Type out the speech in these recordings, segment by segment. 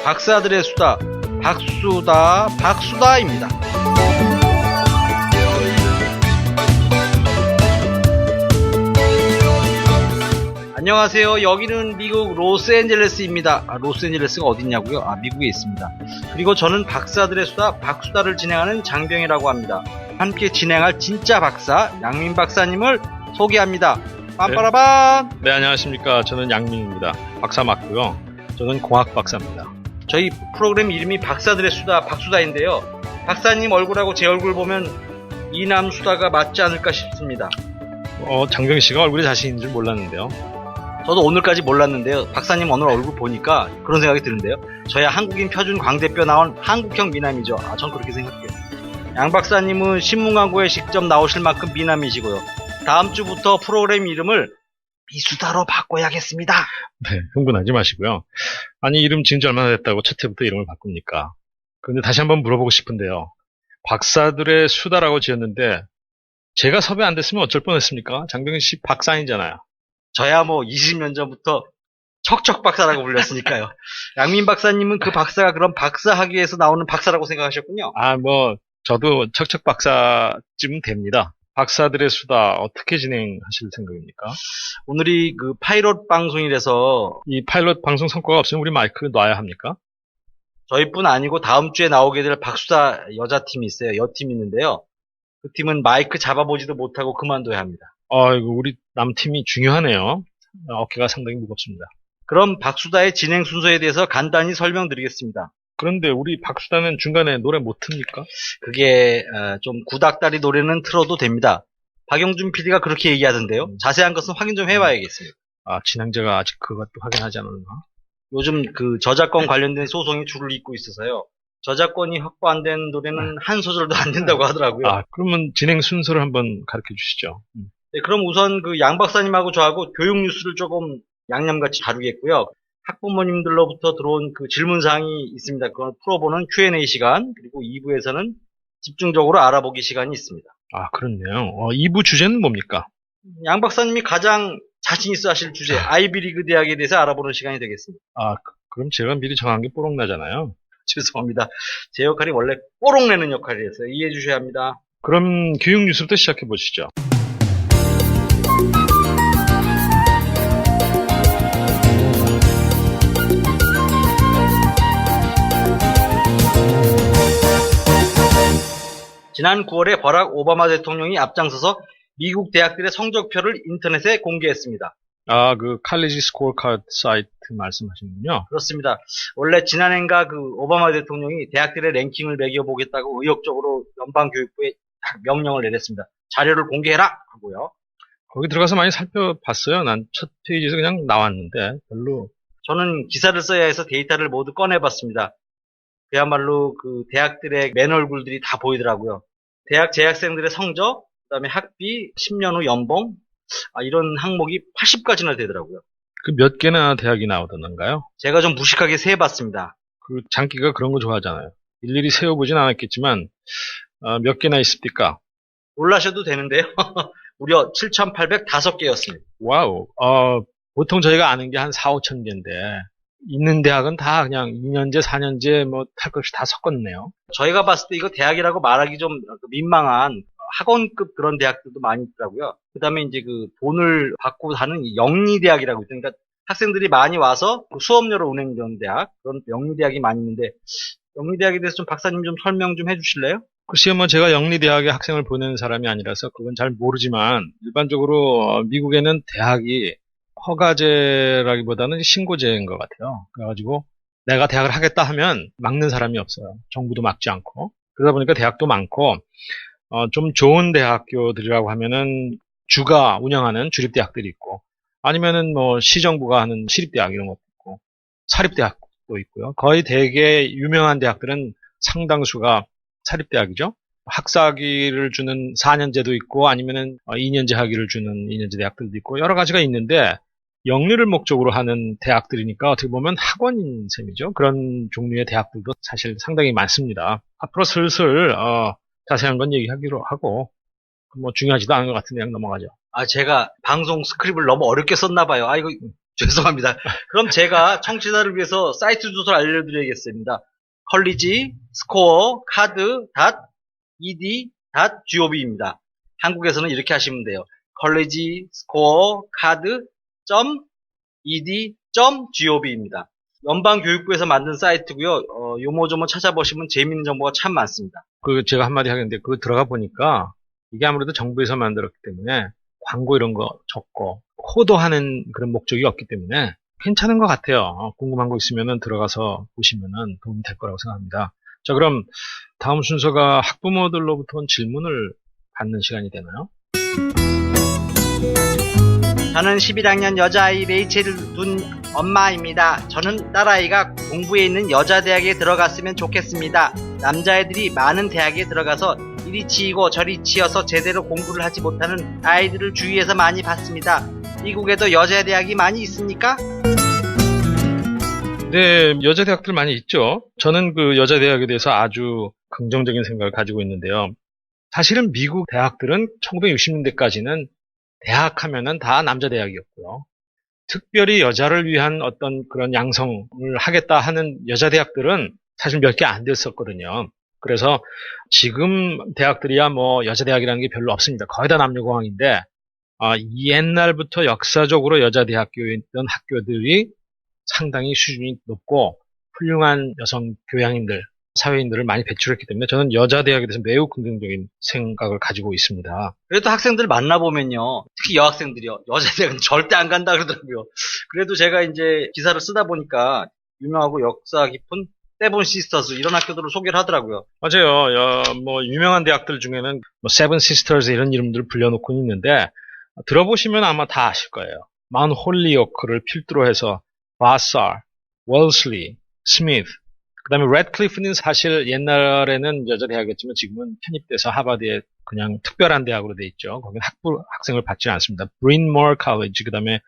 박사들의 수다, 박수다입니다. 안녕하세요. 여기는 미국 로스앤젤레스입니다. 로스앤젤레스가 어딨냐고요? 미국에 있습니다. 그리고 저는 박사들의 수다, 박수다를 진행하는 장병이라고 합니다. 함께 진행할 진짜 박사, 양민 박사님을 소개합니다. 빰빠라밤! 네, 안녕하십니까. 저는 양민입니다. 박사 맞고요. 저는 공학 박사입니다. 저희 프로그램 이름이 박사들의 수다, 박수다인데요. 박사님 얼굴하고 제 얼굴 보면 이남 수다가 맞지 않을까 싶습니다. 장병 씨가 얼굴에 자신인 줄 몰랐는데요. 저도 오늘까지 몰랐는데요. 박사님 오늘 얼굴 보니까 그런 생각이 드는데요. 저야 한국인 표준 광대뼈 나온 한국형 미남이죠. 전 그렇게 생각해요. 양 박사님은 신문광고에 직접 나오실 만큼 미남이시고요. 다음 주부터 프로그램 이름을 미수다로 바꿔야겠습니다. 네, 흥분하지 마시고요. 아니, 이름 지은 지 얼마나 됐다고 첫 해부터 이름을 바꿉니까? 그런데 다시 한번 물어보고 싶은데요. 박사들의 수다라고 지었는데 제가 섭외 안 됐으면 어쩔 뻔했습니까? 장병 씨 박사이잖아요. 저야 20년 전부터 척척 박사라고 불렸으니까요. 양민 박사님은 그 박사가 그럼 박사학위에서 나오는 박사라고 생각하셨군요. 저도 척척 박사쯤 됩니다. 박사들의 수다 어떻게 진행하실 생각입니까? 오늘이 그 파일럿 방송이라서 이 파일럿 방송 성과가 없으면 우리 마이크 놔야 합니까? 저희뿐 아니고 다음 주에 나오게 될 박수다 여자팀이 있어요. 여팀이 있는데요. 그 팀은 마이크 잡아보지도 못하고 그만둬야 합니다. 이거 우리 남팀이 중요하네요. 어깨가 상당히 무겁습니다. 그럼 박수다의 진행 순서에 대해서 간단히 설명드리겠습니다. 그런데 우리 박수다는 중간에 노래 못 틉니까? 그게 좀 구닥다리 노래는 틀어도 됩니다. 박영준 PD가 그렇게 얘기하던데요. 자세한 것은 확인 좀 해봐야겠습니다. 진행자가 아직 그것도 확인하지 않았나? 요즘 그 저작권 관련된 소송이 줄을 잇고 있어서요. 저작권이 확보 안 된 노래는 한 소절도 안 된다고 하더라고요. 그러면 진행 순서를 한번 가르쳐 주시죠. 네, 그럼 우선 그 양 박사님하고 저하고 교육 뉴스를 조금 양념같이 다루겠고요. 학부모님들로부터 들어온 그 질문사항이 있습니다. 그걸 풀어보는 Q&A 시간, 그리고 2부에서는 집중적으로 알아보기 시간이 있습니다. 그렇네요. 2부 주제는 뭡니까? 양 박사님이 가장 자신 있어 하실 주제, 아이비리그 대학에 대해서 알아보는 시간이 되겠습니다. 그럼 제가 미리 정한 게 뽀록 나잖아요. 죄송합니다. 제 역할이 원래 뽀록 내는 역할이라서 이해해 주셔야 합니다. 그럼 교육 뉴스부터 시작해 보시죠. 지난 9월에 버락 오바마 대통령이 앞장서서 미국 대학들의 성적표를 인터넷에 공개했습니다. 그 칼리지 스코어 카드 사이트 말씀하시는군요. 그렇습니다. 원래 지난해인가 그 오바마 대통령이 대학들의 랭킹을 매겨보겠다고 의욕적으로 연방교육부에 명령을 내렸습니다. 자료를 공개해라 하고요. 거기 들어가서 많이 살펴봤어요. 난 첫 페이지에서 그냥 나왔는데 별로. 저는 기사를 써야 해서 데이터를 모두 꺼내봤습니다. 그야말로 그 대학들의 맨 얼굴들이 다 보이더라고요. 대학 재학생들의 성적, 그다음에 학비, 10년 후 연봉, 이런 항목이 80가지나 되더라고요. 그 몇 개나 대학이 나오던가요? 제가 좀 무식하게 세어봤습니다. 그 장기가 그런 거 좋아하잖아요. 일일이 세어보진 않았겠지만 몇 개나 있습니까? 놀라셔도 되는데요. 무려 7,805개였습니다. 와우. 보통 저희가 아는 게 한 4, 5천 개인데 있는 대학은 다 그냥 2년제, 4년제 탈 것이 다 섞었네요. 저희가 봤을 때 이거 대학이라고 말하기 좀 민망한 학원급 그런 대학들도 많이 있더라고요. 그 다음에 이제 그 돈을 받고 하는 영리대학이라고 있죠. 그러니까 학생들이 많이 와서 수업료로 운행되는 대학, 그런 영리대학이 많이 있는데, 영리대학에 대해서 좀 박사님 좀 설명 좀 해주실래요? 글쎄요, 제가 영리대학에 학생을 보내는 사람이 아니라서 그건 잘 모르지만, 일반적으로 미국에는 대학이 허가제라기보다는 신고제인 것 같아요. 그래가지고 내가 대학을 하겠다 하면 막는 사람이 없어요. 정부도 막지 않고. 그러다 보니까 대학도 많고, 좀 좋은 대학교들이라고 하면은 주가 운영하는 주립대학들이 있고, 아니면은 시정부가 하는 시립대학 이런 것도 있고, 사립대학도 있고요. 거의 대개 유명한 대학들은 상당수가 사립대학이죠. 학사학위를 주는 4년제도 있고, 아니면은 2년제 학위를 주는 2년제 대학들도 있고, 여러 가지가 있는데, 영리를 목적으로 하는 대학들이니까 어떻게 보면 학원인 셈이죠. 그런 종류의 대학들도 사실 상당히 많습니다. 앞으로 슬슬 자세한 건 얘기하기로 하고 중요하지도 않은 것 같은데 그냥 넘어가죠. 제가 방송 스크립을 너무 어렵게 썼나 봐요. 이거 죄송합니다. 그럼 제가 청취자를 위해서 사이트 주소를 알려드리겠습니다. 컬리지 스코어 카드 ed.gov입니다. 한국에서는 이렇게 하시면 돼요. 컬리지 스코어 카드 ed.gov입니다. 연방교육부에서 만든 사이트고요. 요모조모 찾아보시면 재미있는 정보가 참 많습니다. 제가 한마디 하겠는데, 그거 들어가 보니까, 이게 아무래도 정부에서 만들었기 때문에, 광고 이런 거 적고, 호도하는 그런 목적이 없기 때문에, 괜찮은 것 같아요. 궁금한 거 있으면은 들어가서 보시면은 도움이 될 거라고 생각합니다. 자, 그럼 다음 순서가 학부모들로부터 온 질문을 받는 시간이 되나요? 저는 11학년 여자아이 레이첼을 둔 엄마입니다. 저는 딸아이가 공부에 있는 여자대학에 들어갔으면 좋겠습니다. 남자애들이 많은 대학에 들어가서 이리 치이고 저리 치여서 제대로 공부를 하지 못하는 아이들을 주위에서 많이 봤습니다. 미국에도 여자대학이 많이 있습니까? 네, 여자 대학들 많이 있죠. 저는 그 여자 대학에 대해서 아주 긍정적인 생각을 가지고 있는데요. 사실은 미국 대학들은 1960년대까지는 대학 하면은 다 남자 대학이었고요. 특별히 여자를 위한 어떤 그런 양성을 하겠다 하는 여자 대학들은 사실 몇 개 안 됐었거든요. 그래서 지금 대학들이야 뭐 여자 대학이라는 게 별로 없습니다. 거의 다 남녀공학인데, 옛날부터 역사적으로 여자 대학교였던 학교들이 상당히 수준이 높고 훌륭한 여성 교양인들, 사회인들을 많이 배출했기 때문에 저는 여자 대학에 대해서 매우 긍정적인 생각을 가지고 있습니다. 그래도 학생들 만나보면요. 특히 여학생들이요. 여자대학은 절대 안 간다 그러더라고요. 그래도 제가 이제 기사를 쓰다 보니까 유명하고 역사 깊은 세븐 시스터즈 이런 학교들을 소개를 하더라고요. 맞아요. 뭐 유명한 대학들 중에는 뭐 세븐 시스터즈 이런 이름들을 불려놓고 있는데 들어보시면 아마 다 아실 거예요. 마운 홀리오크를 필두로 해서 바사, 월슬리, 스미스, 그 다음에 레드클리프는 사실 옛날에는 여자 대학이었지만 지금은 편입돼서 하버드에 그냥 특별한 대학으로 돼 있죠. 거기는 학생을 받지 않습니다. 브린모어 칼리지, 그 다음에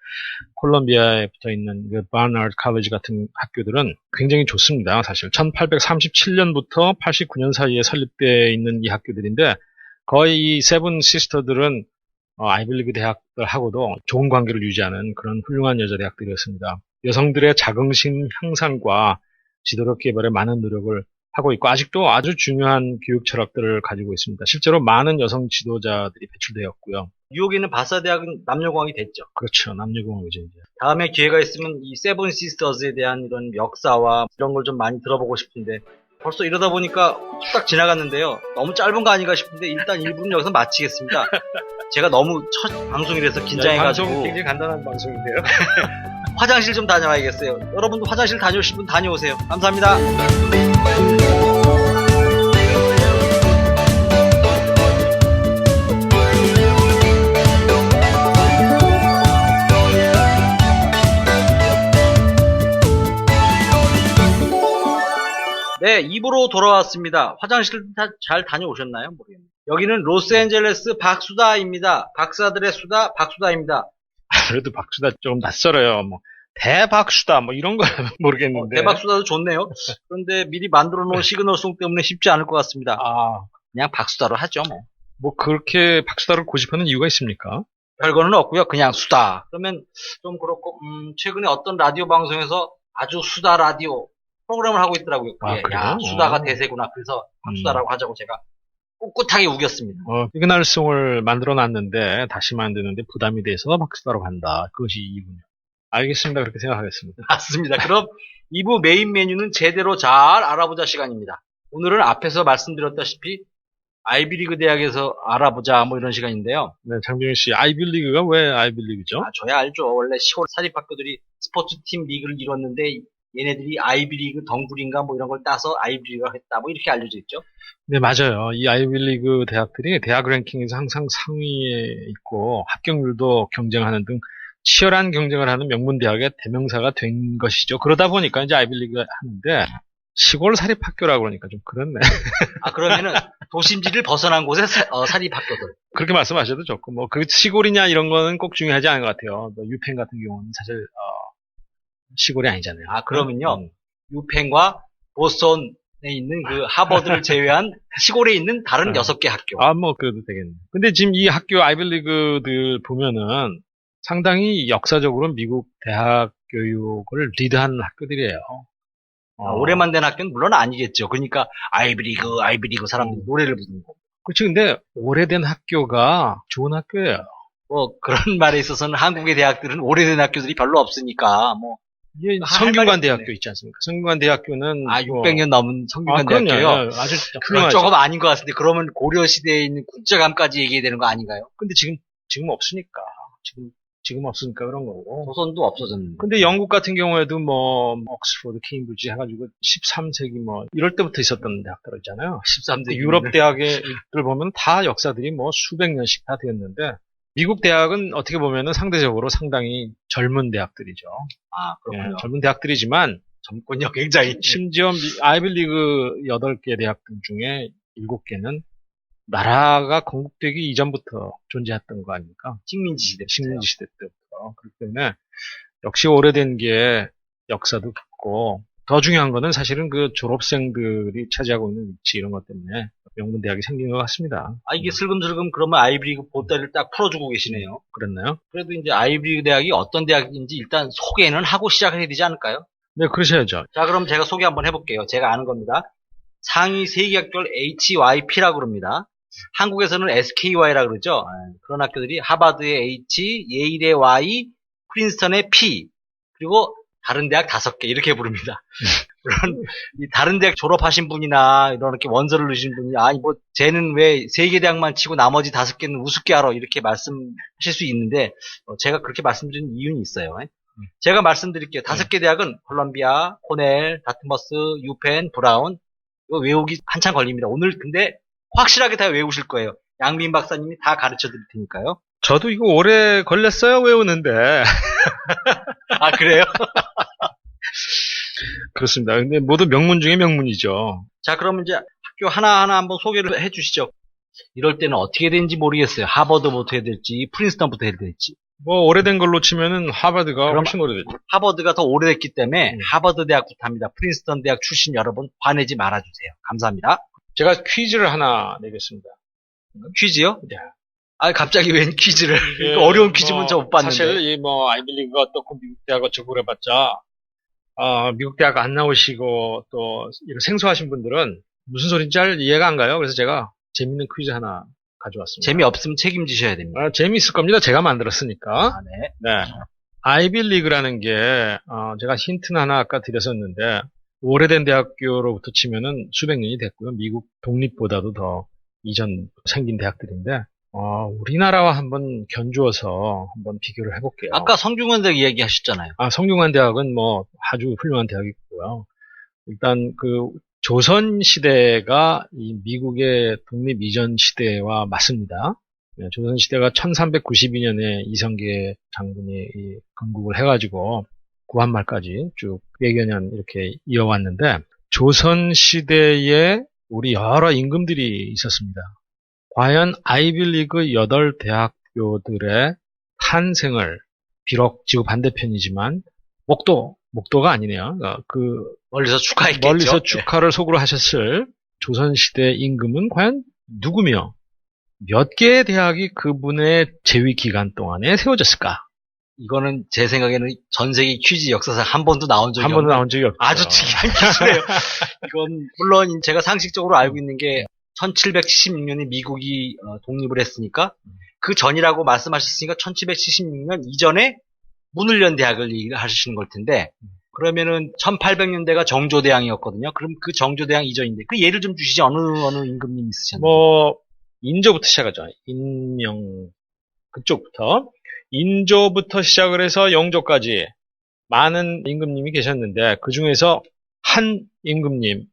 콜롬비아에 붙어 있는 그 바나드 칼리지 같은 학교들은 굉장히 좋습니다. 사실 1837년부터 89년 사이에 설립되어 있는 이 학교들인데 거의 이 세븐 시스터들은 아이비리그 대학들하고도 좋은 관계를 유지하는 그런 훌륭한 여자 대학들이었습니다. 여성들의 자긍심 향상과 지도력 개발에 많은 노력을 하고 있고 아직도 아주 중요한 교육 철학들을 가지고 있습니다. 실제로 많은 여성 지도자들이 배출되었고요. 뉴욕에 있는 바사 대학은 남녀공학이 됐죠. 그렇죠. 남녀공학이죠. 이제. 다음에 기회가 있으면 이 세븐 시스터즈에 대한 이런 역사와 이런 걸 좀 많이 들어보고 싶은데 벌써 이러다 보니까 훅딱 지나갔는데요. 너무 짧은 거 아닌가 싶은데 일단 1부는 여기서 마치겠습니다. 제가 너무 첫 방송이라서 긴장해가지고 방송 굉장히 간단한 방송인데요. 화장실 좀 다녀와야겠어요. 여러분도 화장실 다녀오실 분 다녀오세요. 감사합니다. 네, 2부로 돌아왔습니다. 화장실 잘 다녀오셨나요? 모르겠네요. 여기는 로스앤젤레스 박수다입니다. 박사들의 수다 박수다입니다. 그래도 박수다 좀 낯설어요. 뭐 대박수다 뭐 이런 건 모르겠는데. 대박수다도 좋네요. 그런데 미리 만들어 놓은 시그널송 때문에 쉽지 않을 것 같습니다. 그냥 박수다로 하죠, 뭐. 뭐 그렇게 박수다를 고집하는 이유가 있습니까? 별거는 없고요. 그냥 수다. 그러면 좀 그렇고 최근에 어떤 라디오 방송에서 아주 수다 라디오 프로그램을 하고 있더라고요. 야, 수다가 대세구나. 그래서 박수다라고 하자고 제가 꿋꿋하게 우겼습니다. 시그널송을 만들어 놨는데 다시 만드는데 부담이 돼서 박수다로 간다. 그것이 이유군요. 알겠습니다. 그렇게 생각하겠습니다. 맞습니다. 그럼 2부 메인 메뉴는 제대로 잘 알아보자 시간입니다. 오늘은 앞에서 말씀드렸다시피 아이비리그 대학에서 알아보자 뭐 이런 시간인데요. 네, 장병희 씨, 아이비리그가 왜 아이비리그죠? 저야 알죠. 원래 시골 사립학교들이 스포츠팀 리그를 이뤘는데 얘네들이 아이비리그 덩굴인가 뭐 이런 걸 따서 아이비리그가 했다 뭐 이렇게 알려져 있죠. 네, 맞아요. 이 아이비리그 대학들이 대학 랭킹에서 항상 상위에 있고 합격률도 경쟁하는 등 치열한 경쟁을 하는 명문 대학의 대명사가 된 것이죠. 그러다 보니까 이제 아이비리그 하는데 시골 사립학교라고 그러니까 좀 그렇네. 그러면은 도심지를 벗어난 곳의 사립학교들. 그렇게 말씀하셔도 좋고 뭐 그 시골이냐 이런 거는 꼭 중요하지 않은 것 같아요. 유펜 같은 경우는 사실 시골이 아니잖아요. 그러면요. 유펜과 보스턴에 있는 그 하버드를 제외한 시골에 있는 다른 6개 학교. 뭐 그래도 되겠네. 근데 지금 이 학교 아이비리그들 보면은 상당히 역사적으로 미국 대학 교육을 리드하는 학교들이에요. 오래만 된 학교는 물론 아니겠죠. 그러니까 아이비리그 사람들이 노래를 부르는 거. 그렇지. 근데 오래된 학교가 좋은 학교예요. 뭐 그런 말에 있어서는 한국의 대학들은 오래된 학교들이 별로 없으니까 뭐 이게 할 성균관 말이 대학교 없네. 있지 않습니까? 성균관 대학교는 600년 넘은 성균관 그럼요. 대학교요. 아주 그건 훌륭하죠. 조금 아닌 것 같은데 그러면 고려 시대에 있는 국제감까지 얘기해야 되는 거 아닌가요? 근데 지금 없으니까. 지금 없으니까 그런 거고. 조선도 없어졌는데. 근데 영국 같은 경우에도 뭐 옥스퍼드, 케임브리지 해가지고 13세기 뭐 이럴 때부터 있었던 대학들 있잖아요. 13세기 유럽 대학들 보면 다 역사들이 뭐 수백 년씩 다 되었는데 미국 대학은 어떻게 보면은 상대적으로 상당히 젊은 대학들이죠. 그렇군요. 예, 젊은 대학들이지만 젊군요. 굉장히. 심지어 아이빌리그 8개 대학들 중에 7개는 나라가 건국되기 이전부터 존재했던 거 아닙니까? 식민지 식민지 시대 때부터. 그렇기 때문에 역시 오래된 게 역사도 깊고 더 중요한 거는 사실은 그 졸업생들이 차지하고 있는 위치 이런 것 때문에 명문 대학이 생긴 것 같습니다. 이게 슬금슬금 그러면 아이비리그 보따리를 딱 풀어주고 계시네요. 그랬나요? 그래도 이제 아이비리그 대학이 어떤 대학인지 일단 소개는 하고 시작을 해야 되지 않을까요? 네, 그러셔야죠. 자, 그럼 제가 소개 한번 해볼게요. 제가 아는 겁니다. 상위 세계학교를 HYP라고 그럽니다. 한국에서는 SKY라고 그러죠. 그런 학교들이 하버드의 H, 예일의 Y, 프린스턴의 P, 그리고 다른 대학 5개 이렇게 부릅니다. 물론 이 다른 대학 졸업하신 분이나 이렇게 원서를 넣으신 분이 뭐 쟤는 왜 3개 대학만 치고 나머지 5개는 우습게 알아 이렇게 말씀하실 수 있는데 제가 그렇게 말씀드린 이유는 있어요. 제가 말씀드릴게요. 5개 대학은 콜럼비아, 코넬, 다트머스, 유펜, 브라운. 이거 외우기 한참 걸립니다. 오늘 근데 확실하게 다 외우실 거예요. 양민 박사님이 다 가르쳐 드릴 테니까요. 저도 이거 오래 걸렸어요, 외우는데. 그래요? 그렇습니다. 근데 모두 명문 중에 명문이죠. 자, 그러면 이제 학교 하나하나 한번 소개를 해 주시죠. 이럴 때는 어떻게 되는지 모르겠어요. 하버드부터 해야 될지, 프린스턴부터 해야 될지. 뭐 오래된 걸로 치면은 하버드가 훨씬 오래됐죠. 하버드가 더 오래됐기 때문에 하버드 대학부터 합니다. 프린스턴 대학 출신 여러분 화내지 말아주세요. 감사합니다. 제가 퀴즈를 하나 내겠습니다. 퀴즈요? 네. 갑자기 웬 퀴즈를? 예, 어려운 퀴즈는 저 못 봤는데. 사실 이 아이빌리그가 어떻고 미국 대학 어쩌고 그래봤자 미국 대학 안 나오시고 또 이런 생소하신 분들은 무슨 소린지 잘 이해가 안 가요. 그래서 제가 재밌는 퀴즈 하나 가져왔습니다. 재미없으면 책임지셔야 됩니다. 재미있을 겁니다. 제가 만들었으니까. 네. 네. 아이빌리그라는 게 제가 힌트는 하나 아까 드렸었는데 오래된 대학교로부터 치면은 수백 년이 됐고요. 미국 독립보다도 더 이전 생긴 대학들인데 우리나라와 한번 견주어서 한번 비교를 해볼게요. 아까 성균관대학 이야기 하셨잖아요. 성균관 대학은 뭐 아주 훌륭한 대학이고요. 일단 그 조선 시대가 이 미국의 독립 이전 시대와 맞습니다. 네, 조선 시대가 1392년에 이성계 장군이 건국을 해가지고 구한말까지 쭉 100여 년 이렇게 이어왔는데 조선 시대에 우리 여러 임금들이 있었습니다. 과연 아이빌리그 8대학교들의 탄생을 비록 지구 반대편이지만 목도가 아니네요. 멀리서 축하했겠죠. 멀리서 축하를 속으로 하셨을 조선시대 임금은 과연 누구며 몇 개의 대학이 그분의 재위 기간 동안에 세워졌을까? 이거는 제 생각에는 전 세계 퀴즈 역사상 한 번도 나온 적이 없죠. 아주 특이한 퀴즈예요. 이건 물론 제가 상식적으로 알고 있는 게 1776년에 미국이 독립을 했으니까 그 전이라고 말씀하셨으니까 1776년 이전에 문을 연 대학을 얘기하시는 걸 텐데 그러면은 1800년대가 정조대왕이었거든요. 그럼 그 정조대왕 이전인데 그 예를 좀 주시죠. 어느 임금님 있으셨나요? 인조부터 시작하죠. 인명 그쪽부터 인조부터 시작을 해서 영조까지 많은 임금님이 계셨는데 그 중에서 한 임금님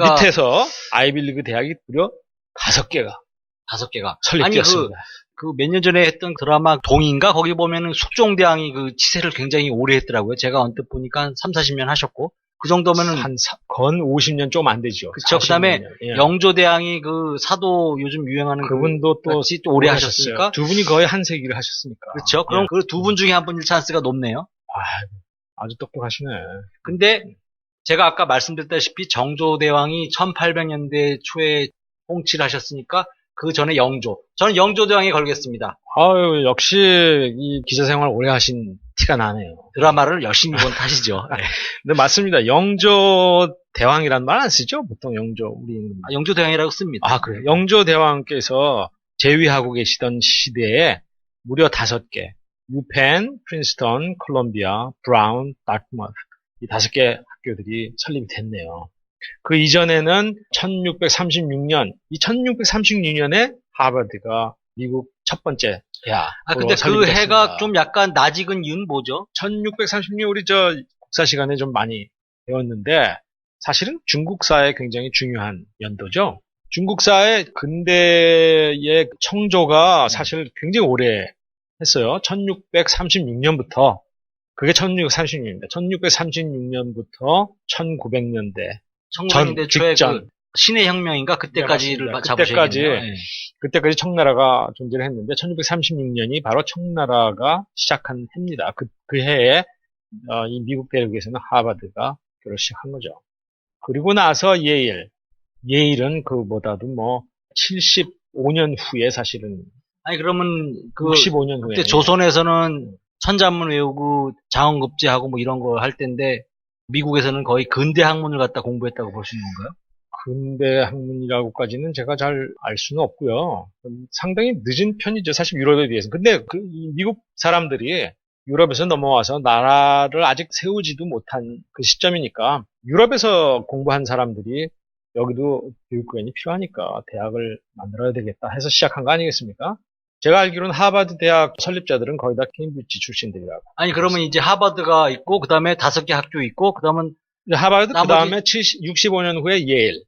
밑에서 아이빌리그 대학이 무려 5개가 설립되었습니다. 그 몇 년 전에 했던 드라마 동인가 거기 보면은 숙종대왕이 그 치세를 굉장히 오래 했더라고요. 제가 언뜻 보니까 한 3, 40년 하셨고 그 정도면은 건 50년 좀 안 되죠. 그렇죠. 그다음에 영조대왕이 그 사도 요즘 유행하는 그분도 또 오래 하셨으니까 두 분이 거의 한 세기를 하셨으니까. 그렇죠. 그럼 그 두 분 중에 한 분일 찬스가 높네요. 아주 똑똑하시네. 근데 제가 아까 말씀드렸다시피 정조대왕이 1800년대 초에 통치를 하셨으니까 그 전에 영조. 저는 영조대왕에 걸겠습니다. 아유, 역시 이 기자 생활 오래 하신 티가 나네요. 드라마를 열심히 본 탓이죠. 네. 근데 맞습니다. 영조 대왕이란 말 안 쓰죠? 보통 영조, 우리 영조대왕이라고 씁니다. 아, 그래요? 영조 대왕께서 재위하고 계시던 시대에 무려 5개, 유펜, 프린스턴, 콜롬비아, 브라운, 다트머스, 이 5개 학교들이 설립이 됐네요. 그 이전에는 1636년, 이 1636년에 하버드가 미국 첫 번째 대학. 근데 그 해가 좀 약간 낯익은 이유는 뭐죠? 1636년 우리 저 국사 시간에 좀 많이 배웠는데 사실은 중국사에 굉장히 중요한 연도죠. 중국사의 근대의 청조가 사실 굉장히 오래 했어요. 1636년부터 그게 1636년입니다. 1636년부터 1900년대 1900년대 초에 그 신의 혁명인가 그때까지를 잡으셔야겠네요. 그때까지 청나라가 존재를 했는데 1636년이 바로 청나라가 시작한 해입니다. 그 해에 이 미국 대륙에서는 하버드가 결혼식한 거죠. 그리고 나서 예일은 그보다도 뭐 75년 후에 사실은 그러면 65년 후에 그때 조선에서는 천자문 외우고 장원급제하고 뭐 이런 거 할 텐데 미국에서는 거의 근대 학문을 갖다 공부했다고 볼 수 있는 건가요? 근대 학문이라고까지는 제가 잘 알 수는 없고요. 상당히 늦은 편이죠. 사실 유럽에 비해서. 근데 이 미국 사람들이 유럽에서 넘어와서 나라를 아직 세우지도 못한 그 시점이니까 유럽에서 공부한 사람들이 여기도 교육권이 필요하니까 대학을 만들어야 되겠다 해서 시작한 거 아니겠습니까? 제가 알기로는 하버드 대학 설립자들은 거의 다 케임브리지 출신들이라고. 그러면 이제 하버드가 있고, 그 다음에 5개 학교 있고, 그 다음은 하버드, 그 다음에 65년 후에 예일.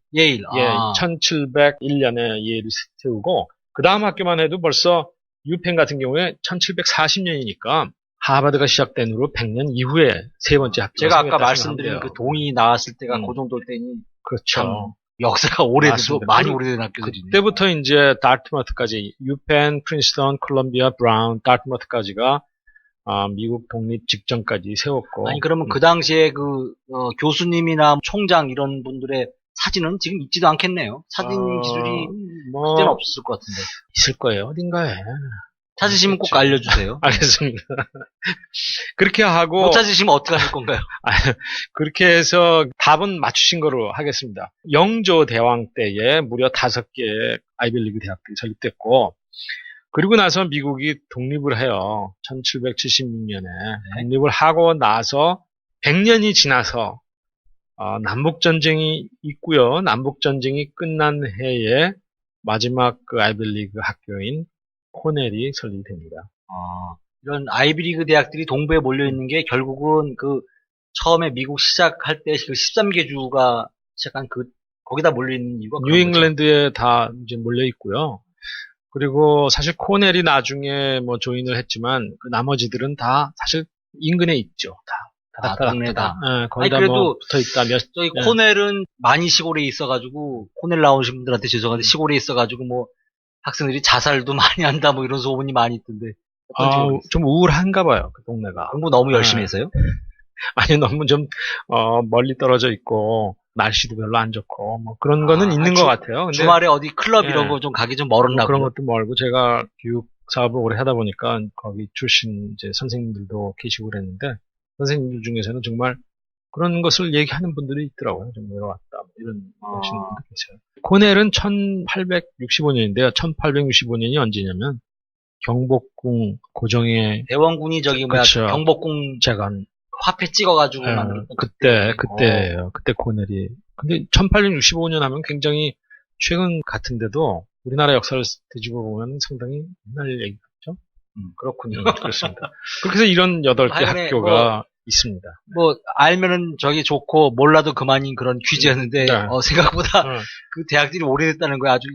1701년에 예일을 세우고, 그 다음 학교만 해도 벌써 유펜 같은 경우에 1740년이니까 하버드가 시작된 후로 100년 이후에 세 번째 학교가 제가 아까 말씀드린 그 동이 나왔을 때가 그 정도 때니. 그렇죠. 역사가 많이 오래된 학교들이네요. 그때부터 이제 다트머스까지 유펜, 프린스턴, 콜롬비아, 브라운, 다트머스까지가 미국 독립 직전까지 세웠고. 그러면 그 당시에 교수님이나 총장 이런 분들의 사진은 지금 있지도 않겠네요. 사진 기술이 그때는 없을 것 같은데. 있을 거예요, 어딘가에. 찾으시면 꼭 알려주세요. 알겠습니다. 그렇게 하고. 못 찾으시면 어떻게 하실 건가요? 그렇게 해서 답은 맞추신 거로 하겠습니다. 영조 대왕 때에 무려 5개의 아이비리그 대학들이 설립됐고, 그리고 나서 미국이 독립을 해요. 1776년에. 독립을 하고 나서 100년이 지나서 남북전쟁이 있고요. 남북전쟁이 끝난 해에 마지막 그 아이비리그 학교인 코넬이 설립됩니다. 이런 아이비리그 대학들이 동부에 몰려있는 게 결국은 처음에 미국 시작할 때 그 13개 주가 시작한 거기다 몰려있는 이유가 뉴잉글랜드에 다 이제 몰려있고요. 그리고 사실 코넬이 나중에 뭐 조인을 했지만 그 나머지들은 다 사실 인근에 있죠. 동네다. 거의 다 뭐 붙어 있다. 저희 코넬은 많이 시골에 있어가지고 코넬 나오신 분들한테 죄송한데 시골에 있어가지고 뭐 학생들이 자살도 많이 한다 뭐 이런 소문이 많이 있던데. 좀 우울한가 봐요. 그 동네가. 공부 너무 열심히 해서요? 아니 너무 좀 멀리 떨어져 있고 날씨도 별로 안 좋고 뭐 그런 거는 있는 것 같아요. 근데 주말에 어디 클럽 이런 거 좀 가기 좀 멀었나 그런 것도 멀고 제가 교육 사업을 오래 하다 보니까 거기 출신 이제 선생님들도 계시고 그랬는데 선생님들 중에서는 정말 그런 것을 얘기하는 분들이 있더라고요. 좀 외로웠다 이런 하시는 분들 계세요. 코넬은 1865년인데요. 1865년이 언제냐면 경복궁 고정의 대원군이 그렇죠. 경복궁 재건 화폐 찍어가지고 만들었던 그때예요. 그때 코넬이. 근데 1865년 하면 굉장히 최근 같은데도 우리나라 역사를 뒤집어 보면 상당히 옛날 얘기 같죠? 그렇군요. 그렇습니다. 그렇게 해서 이런 8개 학교가 있습니다. 알면은 저기 좋고 몰라도 그만인 그런 퀴즈였는데 생각보다 그 대학들이 오래됐다는 거에 아주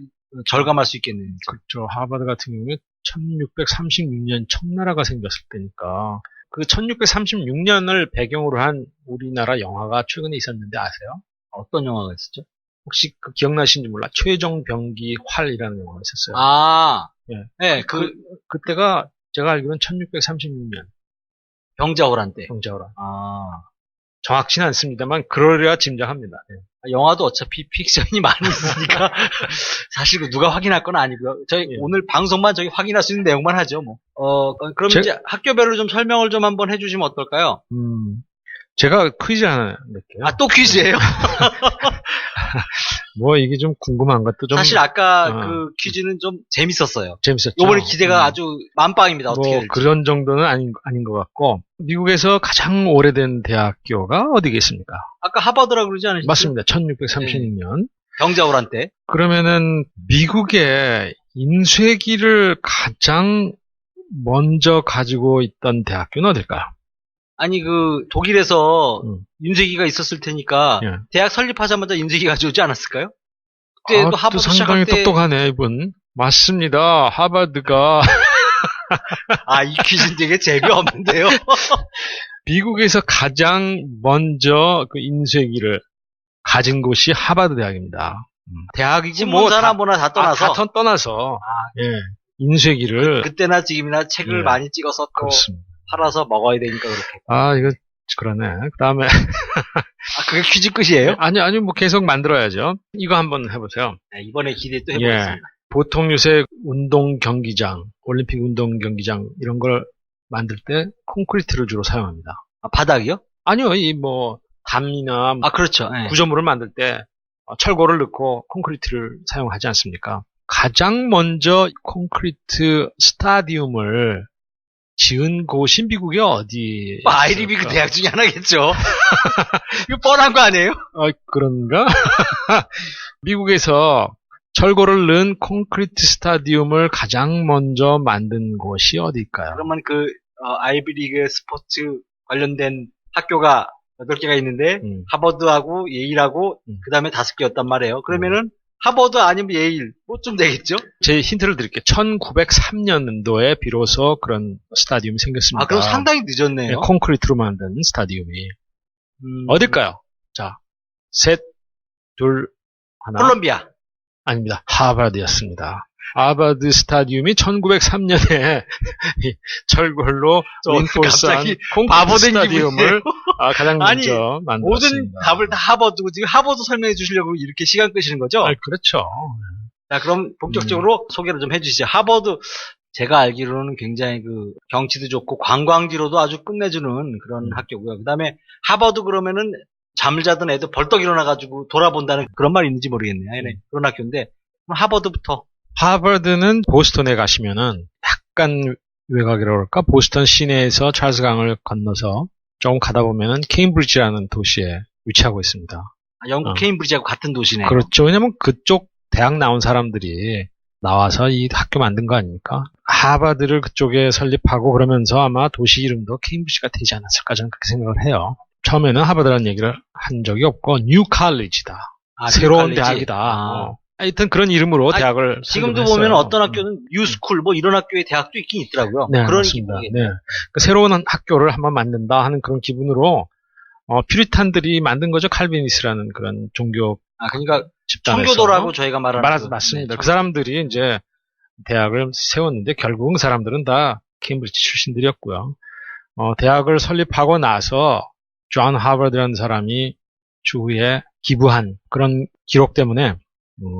절감할 수 있겠네요. 그렇죠. 하버드 같은 경우에 1636년 청나라가 생겼을 때니까 그 1636년을 배경으로 한 우리나라 영화가 최근에 있었는데 아세요? 어떤 영화가 있었죠? 혹시 기억나시는지 몰라. 최종병기 활이라는 영화가 있었어요. 네. 그때가 제가 알기로는 1636년. 병자호란 때. 병자호란. 정확치는 않습니다만 그러리라 짐작합니다. 예. 영화도 어차피 픽션이 많이 있으니까 사실 그 누가 확인할 건 아니고요. 저희 예. 오늘 방송만 저희 확인할 수 있는 내용만 하죠. 뭐. 그럼 이제 학교별로 좀 설명을 좀 한번 해주시면 어떨까요? 제가 퀴즈 하나 낼게요. 아, 또 퀴즈예요? 뭐 이게 좀 궁금한 것도 좀 사실 아까 그 퀴즈는 좀 재밌었어요. 재밌었죠. 요번에 기대가 아주 만빵입니다. 어떻게 뭐 될지. 그런 정도는 아닌 것 같고 미국에서 가장 오래된 대학교가 어디겠습니까? 아까 하버드라고 그러지 않으셨죠? 맞습니다. 1636년. 병자호란 때. 그러면은 미국의 인쇄기를 가장 먼저 가지고 있던 대학교는 어딜까요? 아니 그 독일에서 음. 인쇄기가 있었을 테니까 예. 대학 설립하자마자 인쇄기 가져오지 않았을까요? 그때도 또 하버드 상당히 시작할 때 똑똑하네 이분. 맞습니다. 하버드가 이 퀴즈는 되게 재미없는데요. 미국에서 가장 먼저 그 인쇄기를 가진 곳이 하버드 대학입니다. 대학이지 뭐 사람보나 다 떠나서 다 떠나서 예, 인쇄기를 그때나 지금이나 책을 예. 많이 찍어서 또 그렇습니다. 팔아서 먹어야 되니까 그렇게. 이거 그러네. 그다음에 그게 퀴즈 끝이에요? 아니 뭐 계속 만들어야죠. 이거 한번 해보세요. 네, 이번에 기대 또 해보겠습니다. 예. 보통 요새 운동 경기장, 올림픽 운동 경기장 이런 걸 만들 때 콘크리트를 주로 사용합니다. 바닥이요? 아니요, 이 뭐 담이나 그렇죠. 네. 구조물을 만들 때 철골을 넣고 콘크리트를 사용하지 않습니까? 가장 먼저 콘크리트 스타디움을 지은 곳이 미국의 어디? 아이리비 그 대학 중에 하나겠죠. 이거 뻔한 거 아니에요? 그런가? 미국에서 철골을 넣은 콘크리트 스타디움을 가장 먼저 만든 곳이 어디일까요? 그러면 그 아이비리그 스포츠 관련된 학교가 8개가 있는데 하버드하고 예일하고 그 다음에 5개였단 말이에요. 그러면은 하버드 아니면 예일 뭐쯤 되겠죠? 제 힌트를 드릴게요. 1903년도에 비로소 그런 스타디움이 생겼습니다. 그럼 상당히 늦었네요. 네, 콘크리트로 만든 스타디움이. 어딜까요? 자, 셋, 둘, 하나. 콜롬비아. 아닙니다. 하버드였습니다. 하버드 스타디움이 1903년에 철골로 린포스한 콘크리트 스타디움을 가장 먼저 만들었습니다. 모든 답을 다 하버드고 지금 하버드 설명해 주시려고 이렇게 시간 끄시는 거죠? 그렇죠. 자, 그럼 본격적으로 소개를 좀 해주시죠. 하버드 제가 알기로는 굉장히 그 경치도 좋고 관광지로도 아주 끝내주는 그런 학교고요. 그다음에 하버드 그러면은 잠을 자던 애도 벌떡 일어나가지고 돌아본다는 그런 말이 있는지 모르겠네요. 그런 학교인데 그럼 하버드부터. 하버드는 보스턴에 가시면은 약간 외곽이라고 할까? 보스턴 시내에서 찰스강을 건너서 조금 가다 보면은 케임브리지라는 도시에 위치하고 있습니다. 영국 케임브리지하고 같은 도시네요. 그렇죠. 왜냐면 그쪽 대학 나온 사람들이 나와서 이 학교 만든 거 아닙니까? 하버드를 그쪽에 설립하고 그러면서 아마 도시 이름도 케임브리지가 되지 않았을까 저는 그렇게 생각을 해요. 처음에는 하버드라는 얘기를 한 적이 없고 뉴 칼리지다. 새로운 대학이다. 하여튼 그런 이름으로 대학을 지금도 보면 어떤 학교는 뉴스쿨 뭐 이런 학교의 대학도 있긴 있더라고요. 네, 그런 맞습니다. 기분이겠네요. 네. 새로운 학교를 한번 만든다 하는 그런 기분으로 퓨리탄들이 만든 거죠. 칼비니스라는 그런 종교 그러니까 집단에서. 청교도라고 저희가 말하는 맞습니다. 그 사람들이 이제 대학을 세웠는데 결국은 그 사람들은 다 케임브리지 출신들이었고요. 대학을 설립하고 나서 존 하버드라는 사람이 추후에 기부한 그런 기록 때문에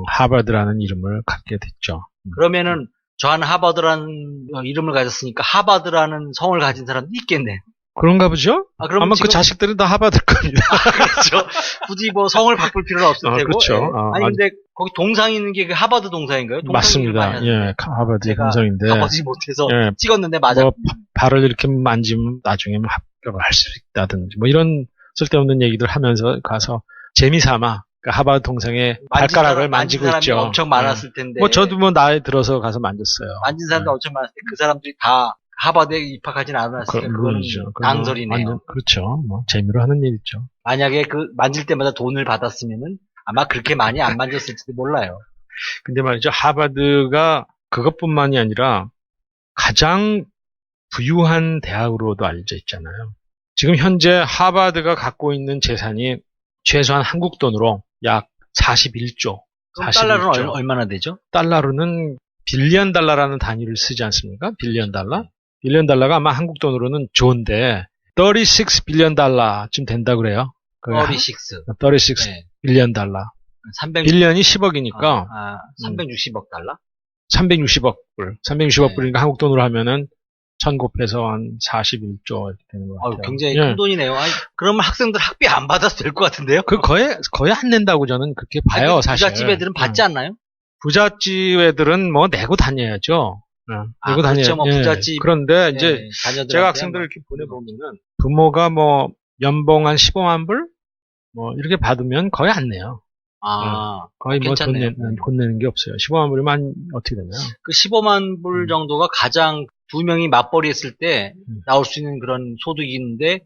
하버드라는 이름을 갖게 됐죠. 그러면은 존 하버드라는 이름을 가졌으니까 하버드라는 성을 가진 사람도 있겠네. 그런가 보죠? 그럼 아마 그 자식들은 다 하버드일 겁니다. 그렇죠. 굳이 뭐 성을 바꿀 필요는 없을 테고. 그렇죠. 근데 거기 동상 있는 게 그 하버드 동상인가요? 맞습니다. 예, 하버드의 동상인데. 가보지 못해서 찍었는데 맞아. 뭐 발을 이렇게 만지면 나중에 합격을 할 수 있다든지 뭐 이런 쓸데없는 얘기들 하면서 가서 재미삼아 하버드 동상에 발가락을 만지고 있죠. 엄청 많았을 텐데. 뭐 저도 뭐 나이 들어서 가서 만졌어요. 만진 사람도 엄청 많았을 때 그 사람들이 다 하버드에 입학하진 않았으니까 그건 낭설이네요. 그렇죠. 뭐 재미로 하는 일이죠. 만약에 그 만질 때마다 돈을 받았으면은 아마 그렇게 많이 안 만졌을지도 몰라요. 근데 말이죠. 하버드가 그것뿐만이 아니라 가장 부유한 대학으로도 알려져 있잖아요. 지금 현재 하버드가 갖고 있는 재산이 최소한 한국 돈으로 약 41조. 그럼 달러로는 얼마나 되죠? 달러로는 빌리언 달러라는 단위를 쓰지 않습니까? 빌리언 달러? 빌리언 달러가 아마 한국 돈으로는 좋은데 36 빌리언 달러쯤 된다 그래요. 36 네. 빌리언 달러. 300, 빌리언이 10억이니까 360억 달러? 360억 불. 360억 네. 불이니까 한국 돈으로 하면은 1000 곱해서 한 41조 이렇게 되는 것 같아요. 굉장히 예. 큰 돈이네요. 그러면 학생들 학비 안 받아도 될 것 같은데요? 그 거의 안 낸다고 저는 그렇게 봐요, 사실. 부잣집 애들은 받지 않나요? 부잣집 애들은 뭐 내고 다녀야죠. 내고 그렇죠. 뭐 예. 부잣집 그런데 이제 자녀들한테 제가 학생들을 이렇게 보내보면은 부모가 뭐 연봉 한 15만 불? 뭐 이렇게 받으면 거의 안 내요. 거의 뭐 돈 내는 게 없어요. 15만 불만 어떻게 되나요? 그 15만 불 정도가 가장 두 명이 맞벌이 했을 때 나올 수 있는 그런 소득인데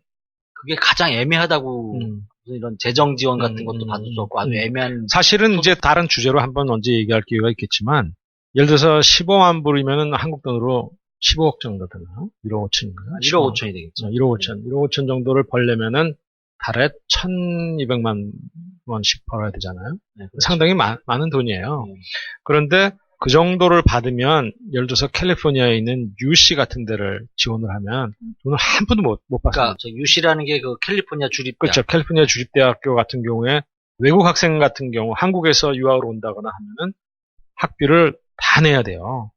그게 가장 애매하다고 이런 재정 지원 같은 것도 받을 수 없고 아주 애매한 사실은 이제 다른 주제로 한번 언제 얘기할 기회가 있겠지만 예를 들어서 15만 불이면은 한국 돈으로 15억 정도 되나요? 1억 5천인가요? 1억 5천이 되겠죠. 1억 5천. 1억 5천 정도를 벌려면은 달에 1,200만 원씩 벌어야 되잖아요. 네, 그렇죠. 상당히 많은 돈이에요. 그런데 그 정도를 받으면 예를 들어서 캘리포니아에 있는 UC 같은 데를 지원을 하면 돈을 한 푼도 못 받습니다. 그러니까 UC라는 게 그 캘리포니아 주립대학. 그렇죠. 캘리포니아 주립대학교 같은 경우에 외국 학생 같은 경우 한국에서 유학을 온다거나 하면은 학비를 다 내야 돼요.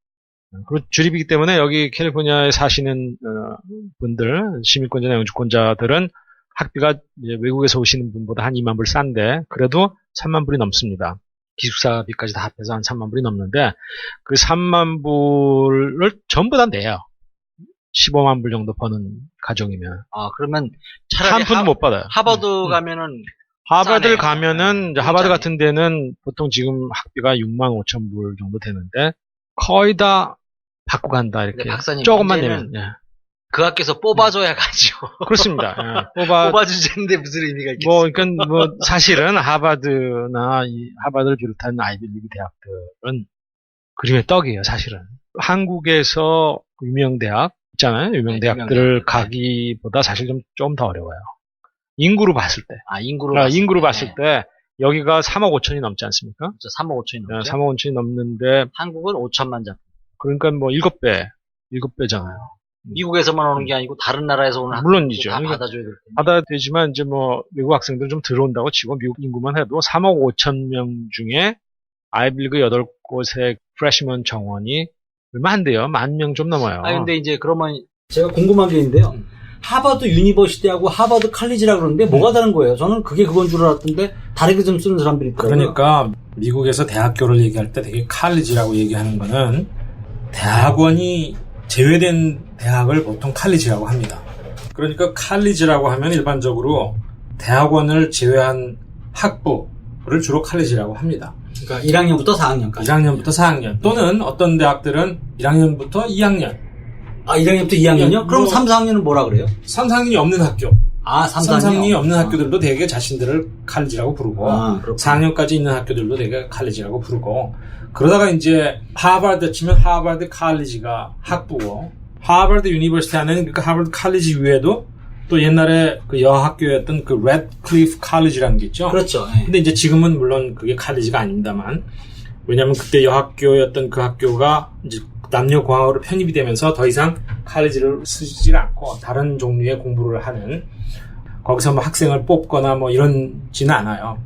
그리고 주립이기 때문에 여기 캘리포니아에 사시는 분들, 시민권자나 영주권자들은 학비가 이제 외국에서 오시는 분보다 한 2만 불 싼데 그래도 3만 불이 넘습니다. 기숙사비까지 다 합해서 한 3만 불이 넘는데 그 3만 불을 전부 다 내요. 15만 불 정도 버는 가정이면. 그러면 차라리 한 푼도 못 받아요. 하버드 가면은 하버드를 가면은 이제 하버드 같은 데는 보통 지금 학비가 6만 5천 불 정도 되는데 거의 다 받고 간다 이렇게. 박사님 조금만 내면. 예. 그 학교에서 뽑아줘야 가죠. 그렇습니다. 예. 뽑아주는데 무슨 의미가 있겠어요? 그러니까 사실은 하버드나 하버드를 비롯한 아이비리그 대학들은 그림의 떡이에요, 사실은. 한국에서 유명 대학 있잖아요. 유명 대학들을 가기보다 사실 좀 더 어려워요. 인구로 봤을 때. 인구로 봤을 때 여기가 3억 5천이 넘지 않습니까? 그렇죠. 3억 5천이 넘죠. 3억 5천이 넘는데 한국은 5천만 장. 그러니까 7배잖아요. 미국에서만 오는 게 아니고 다른 나라에서 오는 물론이죠. 다 받아줘야 될 텐데. 받아야 되지만 이제 외국 학생들 좀 들어온다고 치고 미국 인구만 해도 3억 5천 명 중에 아이비리그 8곳의 프레시먼 정원이 얼마 안 돼요. 10,000명 좀 넘어요. 근데 이제 그러면 제가 궁금한 게 있는데요. 하버드 유니버시티하고 하버드 칼리지라 그러는데 뭐가 다른 거예요? 저는 그건 줄 알았던데 다르게 좀 쓰는 사람들이 있더라고요. 그러니까 미국에서 대학교를 얘기할 때 되게 칼리지라고 얘기하는 거는 대학원이 제외된 대학을 보통 칼리지라고 합니다. 그러니까 칼리지라고 하면 일반적으로 대학원을 제외한 학부를 주로 칼리지라고 합니다. 그러니까 1학년부터 4학년까지. 1학년부터 4학년 또는 어떤 대학들은 1학년부터 2학년. 1학년부터 2학년이요? 그럼 3, 4학년은 뭐라 그래요? 3, 4학년이 없는 학교. 3, 4학년이 없는 학교들도 되게 자신들을 칼리지라고 부르고 4학년까지 있는 학교들도 되게 칼리지라고 부르고 그러다가 이제 하버드 치면 하버드 칼리지가 학부고 하버드 유니버시티 안에는 그러니까 하버드 칼리지 위에도 또 옛날에 그 여학교였던 그 레드클리프 칼리지라는 게 있죠. 그렇죠. 근데 이제 지금은 물론 그게 칼리지가 아닙니다만 왜냐하면 그때 여학교였던 그 학교가 이제 남녀 공학으로 편입이 되면서 더 이상 칼리지를 쓰지 않고 다른 종류의 공부를 하는 거기서 학생을 뽑거나 이런지는 않아요.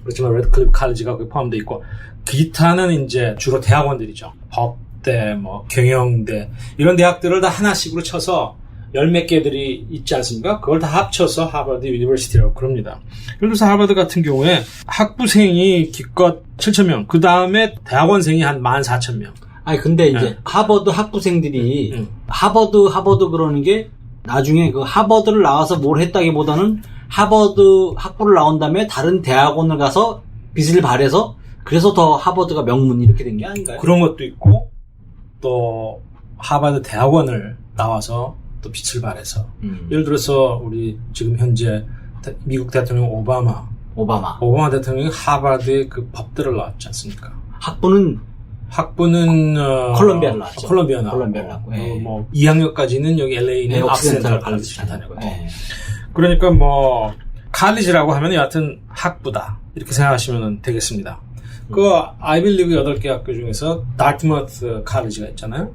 그렇지만 레드클리프 칼리지가 거기 포함되어 있고 기타는 이제 주로 대학원들이죠. 법대, 경영대 이런 대학들을 다 하나씩으로 쳐서 10몇 개들이 있지 않습니까? 그걸 다 합쳐서 하버드 유니버시티라고 그럽니다. 예를 들어서 하버드 같은 경우에 학부생이 기껏 7,000명, 그 다음에 대학원생이 한 14,000명. 근데 이제 하버드 학부생들이 하버드 그러는 게 나중에 그 하버드를 나와서 뭘 했다기보다는 하버드 학부를 나온 다음에 다른 대학원을 가서 빚을 발해서 그래서 더 하버드가 명문 이렇게 된 게 아닌가요? 그런 것도 있고 또 하버드 대학원을 나와서 또 빚을 발해서 예를 들어서 우리 지금 현재 미국 대통령 오바마 대통령이 하버드의 그 법대를 나왔지 않습니까? 학부는 콜롬비아를 나왔죠. 콜롬비아 나왔고 2학년까지는 여기 LA는 옥시덴탈 칼리지를 다녔고 그러니까 칼리지라고 하면 여하튼 학부다 이렇게 생각하시면 되겠습니다. 그 아이비리그 8개 학교 중에서 다트머스 칼리지가 있잖아요.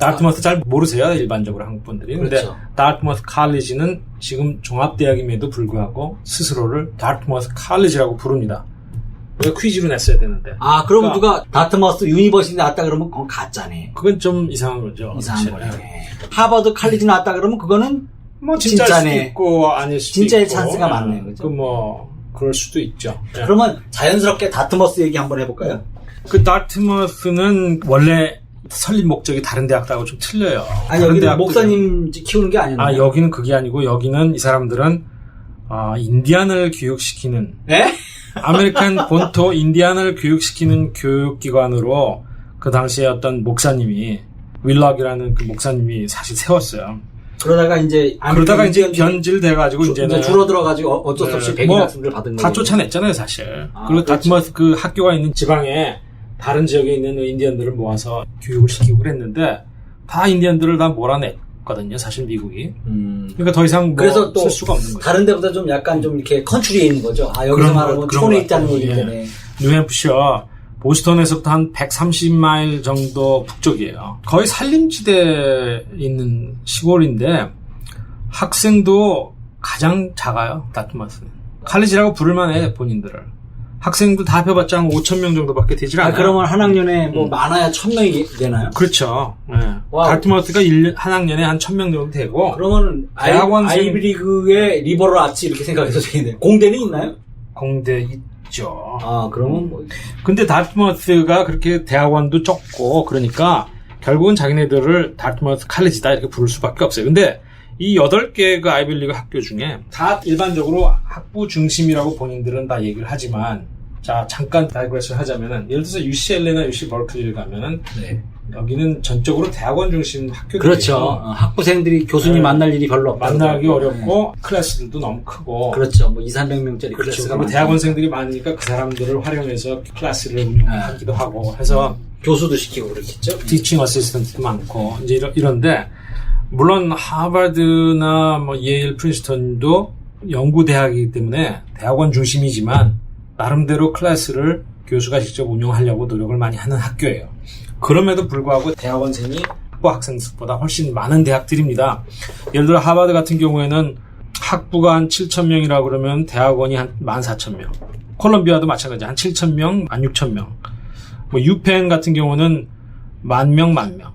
다트머스 잘 모르세요, 일반적으로 한국 분들이. 근데 그렇죠. 다트머스 칼리지는 지금 종합대학임에도 불구하고 스스로를 다트머스 칼리지라고 부릅니다. 이거 퀴즈로 냈어야 되는데. 아, 그럼 그러니까- 누가 다트머스 유니버시티 나왔다 그러면 그건 가짜네. 그건 좀 이상한 거죠. 이상한 사실. 거네. 하버드 칼리지 나왔다 그러면 그거는 뭐 진짜일 수도 진짜네. 있고 아닐 수도 진짜의 있고. 찬스가 많네, 그죠? 그럴 수도 있죠. 예. 그러면 자연스럽게 다트머스 얘기 한번 해볼까요? 그 다트머스는 원래 설립 목적이 다른 대학하고 좀 틀려요. 아니, 다른 여기는 대학들은- 목사님 키우는 게 아니었나요? 아, 여기는 그게 아니고 여기는 이 사람들은 인디안을 교육시키는 예? 아메리칸 본토 인디안을 교육시키는 교육기관으로 그 당시에 어떤 목사님이 윌락이라는 그 목사님이 사실 세웠어요. 그러다가 이제 그러다가 이제 변질돼가지고 이제는 줄어들어가지고 어쩔 수 없이 네, 백인 뭐 학생들 받은 다 거예요. 쫓아냈잖아요, 사실. 아, 그리고 그렇죠. 다트머스 그 학교가 있는 지방에 다른 지역에 있는 인디언들을 모아서 교육을 시키고 그랬는데 다 인디언들을 다 몰아냈거든요, 사실 미국이. 그러니까 더 이상 그래서 또 쓸 수가 없는 거죠. 다른 데보다 좀 약간 좀 이렇게 컨트리에 있는 거죠. 아, 여기서 그런 말하면 그런 촌에 것 있다는 같아요. 얘기 예. 때문에. 뉴햄프셔, 보스턴에서부터 한 130마일 정도 북쪽이에요. 거의 산림지대에 있는 시골인데 학생도 가장 작아요, 다트머스는. 칼리지라고 부를 만해, 본인들을. 학생들 다 합해봤자 한 5,000명 정도밖에 되질 않아요. 그러면 한 학년에 뭐 많아야 1,000명이 되나요? 그렇죠. 예. 와우. 다트머스가 한 학년에 한 1,000명 정도 되고, 그러면 대학원생- 아이비리그의 리버럴 아츠 이렇게 생각해서 되겠네요. 공대는 있나요? 공대 있죠. 아, 그러면 뭐 근데 다트머스가 그렇게 대학원도 적고, 그러니까 결국은 자기네들을 다트머스 칼리지다 이렇게 부를 수밖에 없어요. 근데 이 8개 그 아이비리그 학교 중에 다 일반적으로 학부 중심이라고 본인들은 다 얘기를 하지만, 자, 잠깐 다이그레스를 하자면은, 예를 들어서 UCLA나 UC 버클리를 가면은, 여기는 전적으로 대학원 중심 학교들이에요. 그렇죠. 학부생들이 교수님 네. 만날 일이 별로 없다. 만나기 어렵고, 클래스들도 너무 크고. 그렇죠. 뭐 200~300명짜리 그렇죠. 클래스가 그리고 많죠. 대학원생들이 많으니까 그 사람들을 활용해서 클래스를 운영하기도 하고 해서, 교수도 시키고 그렇겠죠. 티칭 어시스턴트도 많고, 이제 이런데, 물론 하버드나 뭐 예일, 프린스턴도 연구대학이기 때문에 대학원 중심이지만 나름대로 클래스를 교수가 직접 운영하려고 노력을 많이 하는 학교예요. 그럼에도 불구하고 대학원생이 학부 학생 수보다 훨씬 많은 대학들입니다. 예를 들어 하버드 같은 경우에는 학부가 한 7,000명이라 그러면 대학원이 한 14,000명. 콜럼비아도 마찬가지 한 7,000명, 16,000명. 뭐 유펜 같은 경우는 10,000명, 10,000명.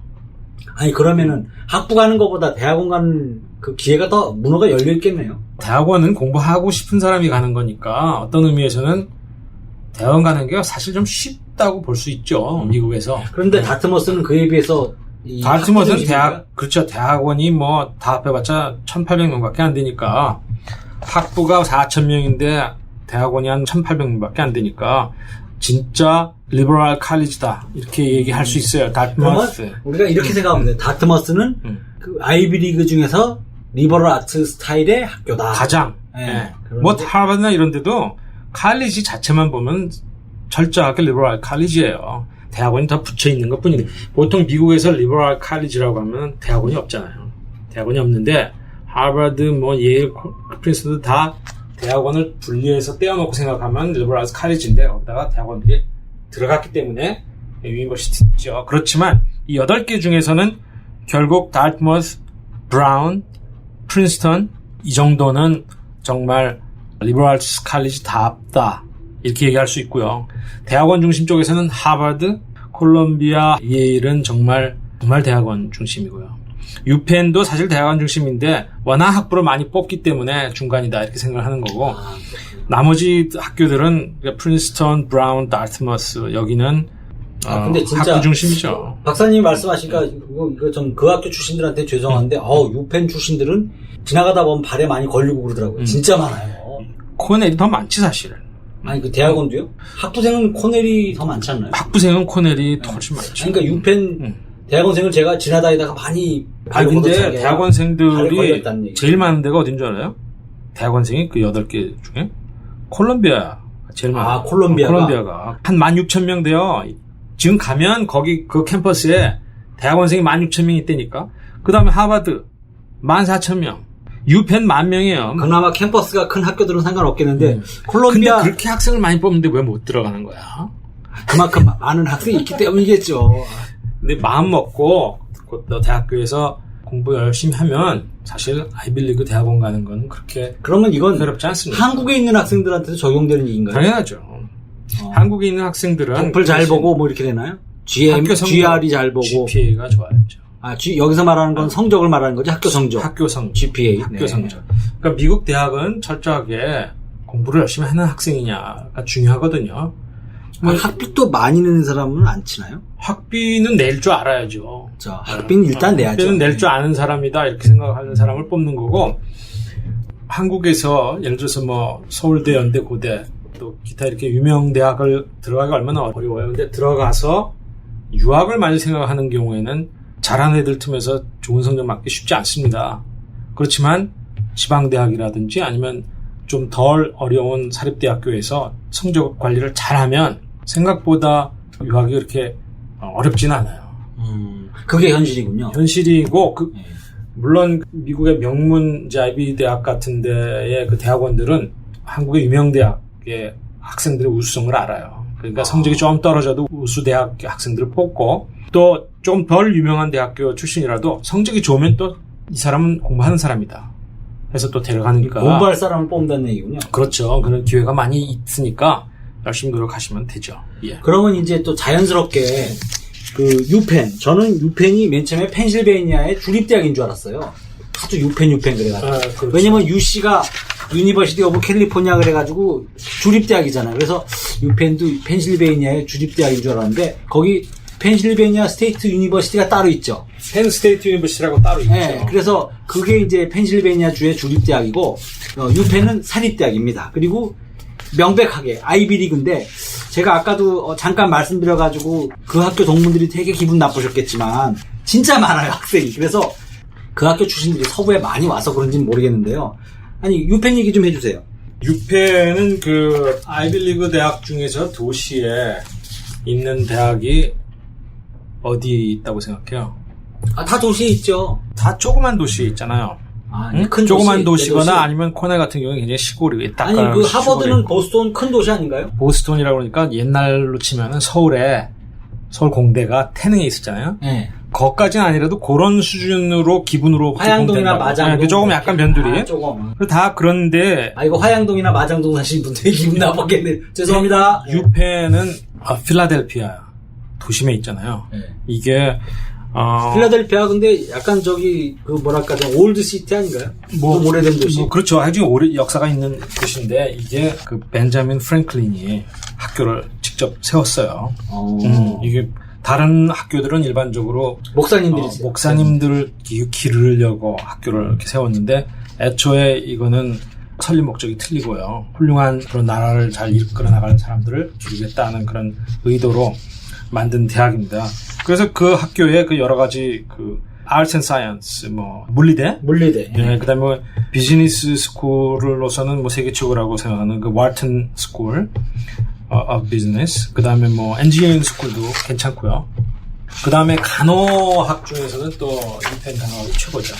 아니, 그러면은 학부 가는 것보다 대학원 가는 그 기회가 더 문호가 열려 있겠네요. 대학원은 공부하고 싶은 사람이 가는 거니까 어떤 의미에서는 대학원 가는 게 사실 좀 쉽다고 볼 수 있죠, 미국에서. 그런데 다트머스는 그에 비해서 이 다트머스는 학부 그렇죠. 대학원이 뭐 다 합해봤자 1,800명밖에 안 되니까 학부가 4,000명인데 대학원이 한 1,800명밖에 안 되니까 진짜 리버럴 칼리지다 이렇게 얘기할 수 있어요. 다트머스. 그러면 우리가 이렇게 생각하면 돼요. 다트머스는 그 아이비리그 중에서 리버럴 아트 스타일의 학교다. 가장. 네. 예. 그런데- 뭐 하버드나 이런 데도 칼리지 자체만 보면 철저하게 리버럴 칼리지예요. 대학원이 더 붙여 있는 것 뿐인데 보통 미국에서 리버럴 칼리지라고 하면 대학원이 없잖아요. 대학원이 없는데 하버드, 뭐 예일, 프린스턴도 다 대학원을 분리해서 떼어놓고 생각하면 리버럴 칼리지인데 거기다가 대학원들이 들어갔기 때문에 유니버시티죠. 그렇지만 이 8개 중에서는 결국 다트머스, 브라운, 프린스턴 이 정도는 정말 리버럴 칼리지답다 이렇게 얘기할 수 있고요. 대학원 중심 쪽에서는 하버드, 콜롬비아, 예일은 정말 대학원 중심이고요. 유펜도 사실 대학원 중심인데 워낙 학부를 많이 뽑기 때문에 중간이다 이렇게 생각을 하는 거고 나머지 학교들은 프린스턴, 브라운, 다트머스 여기는 근데 진짜 학부 중심이죠. 박사님이 말씀하시니까 이거 좀 그 학교 출신들한테 죄송한데 유펜 출신들은 지나가다 보면 발에 많이 걸리고 그러더라고요. 진짜 많아요. 코넬이 더 많지 사실은. 아니 그 대학원도요? 학부생은 코넬이 더 많지 않나요? 학부생은 코넬이 더 훨씬 많죠. 그러니까 유펜 대학원생을 제가 지나다니다가 많이 근데 발에 대학원생들이 걸렸다는 얘기죠. 제일 많은 데가 어딘 줄 알아요? 대학원생이 그 8개 중에 콜롬비아 제일 많아요. 콜롬비아가 한 16,000명 돼요. 지금 가면 거기 그 캠퍼스에 대학원생이 16,000명이 있다니까. 그 다음에 하버드 14,000명. 유펜 10,000명이에요. 그나마 캠퍼스가 큰 학교들은 상관없겠는데 콜롬비아 근데 그렇게 학생을 많이 뽑는데 왜 못 들어가는 거야? 그만큼 많은 학생이 있기 때문이겠죠. 근데 마음 먹고 또 대학교에서 공부 열심히 하면 사실 아이빌리그 대학원 가는 건 그렇게 그러면 이건 어렵지 않습니다. 한국에 있는 학생들한테도 적용되는 얘기인가요? 당연하죠. 한국에 있는 학생들은 토플 잘 보고 뭐 이렇게 되나요? 학교 성적, GRE 잘 보고. GPA가 좋아야죠. 여기서 말하는 건 성적을 말하는 거죠? 학교 성적. 학교 성적. GPA. 학교 네. 성적. 그러니까 미국 대학은 철저하게 공부를 열심히 하는 학생이냐가 중요하거든요. 학비도 많이 내는 사람은 안 치나요? 학비는 낼 줄 알아야죠. 자, 학비는 일단 내야죠. 학비는 낼 줄 아는 사람이다 이렇게 생각하는 사람을 뽑는 거고, 한국에서 예를 들어서 뭐 서울대, 연대, 고대 또 기타 이렇게 유명 대학을 들어가기 얼마나 어려워요. 근데 들어가서 유학을 많이 생각하는 경우에는 잘하는 애들 틈에서 좋은 성적 맞기 쉽지 않습니다. 그렇지만 지방대학이라든지 아니면 좀 덜 어려운 사립대학교에서 성적 관리를 잘하면 생각보다 유학이 그렇게 어렵진 않아요. 그게 현실이군요. 현실이고, 물론 미국의 명문 이제 아이비 대학 같은 데의 그 대학원들은 한국의 유명 대학의 학생들의 우수성을 알아요. 그러니까 성적이 좀 떨어져도 우수 대학 학생들을 뽑고, 또 좀 덜 유명한 대학교 출신이라도 성적이 좋으면 또 이 사람은 공부하는 사람이다 해서 또 데려가니까 공부할 사람을 뽑는다는 얘기군요. 그렇죠. 그런 기회가 많이 있으니까 열심히 노력하시면 되죠. 예. 그러면 이제 또 자연스럽게 그 유펜, 저는 유펜이 맨 처음에 펜실베이니아의 주립대학인 줄 알았어요. 하도 유펜 그래가지고. 그렇죠. 왜냐면 UC가 유니버시티 오브 캘리포니아 그래가지고 주립대학이잖아요. 그래서 유펜도 펜실베이니아의 주립대학인 줄 알았는데 거기 펜실베이니아 스테이트 유니버시티가 따로 있죠. 펜 스테이트 유니버시티라고 따로 있죠. 네, 그래서 그게 이제 펜실베이니아 주의 주립대학이고 유펜은 사립대학입니다. 그리고 명백하게 아이비리그인데 제가 아까도 잠깐 말씀드려가지고 그 학교 동문들이 되게 기분 나쁘셨겠지만 진짜 많아요, 학생이. 그래서 그 학교 출신들이 서부에 많이 와서 그런지는 모르겠는데요. 아니, 유펜 얘기 좀 해주세요. 유펜은 그 아이빌리그 대학 중에서 도시에 있는 대학이 어디 있다고 생각해요? 다 도시에 있죠. 다 조그만 도시에 있잖아요. 응? 큰 조그만 도시, 도시거나 도시. 아니면 코넬 같은 경우는 굉장히 시골이 딱. 아니, 그 하버드는 보스턴 큰 도시 아닌가요? 보스턴이라고 그러니까 옛날로 치면은 서울 공대가 태능에 있었잖아요. 네. 거기까지는 아니라도 그런 수준으로 기분으로 화양동이나 마장동. 조금 약간 변두리. 조금. 다 그런데 이거 화양동이나 마장동 사시는 분들이 기분 나쁘겠네. 죄송합니다. 유펜은 필라델피아 도심에 있잖아요. 네. 이게 필라델피아 근데 약간 그 뭐랄까 좀 올드 시티 아닌가요? 좀 오래된 도시. 그렇죠. 아주 오래 역사가 있는 도시인데 이게 그 벤자민 프랭클린이 학교를 직접 세웠어요. 이게 다른 학교들은 일반적으로 목사님들이지. 목사님들을 기르려고 학교를 이렇게 세웠는데 애초에 이거는 설립 목적이 틀리고요. 훌륭한 그런 나라를 잘 이끌어 나갈 사람들을 기르겠다는 그런 의도로 만든 대학입니다. 그래서 그 학교에 그 여러 가지 그 Arts and Science, 물리대, 네, 그다음에 비즈니스 스쿨로서는 세계 최고라고 생각하는 그 Wharton School of Business, 그다음에 엔지니어링 스쿨도 괜찮고요. 그다음에 간호학 중에서는 또 유펜 간호학이 최고죠.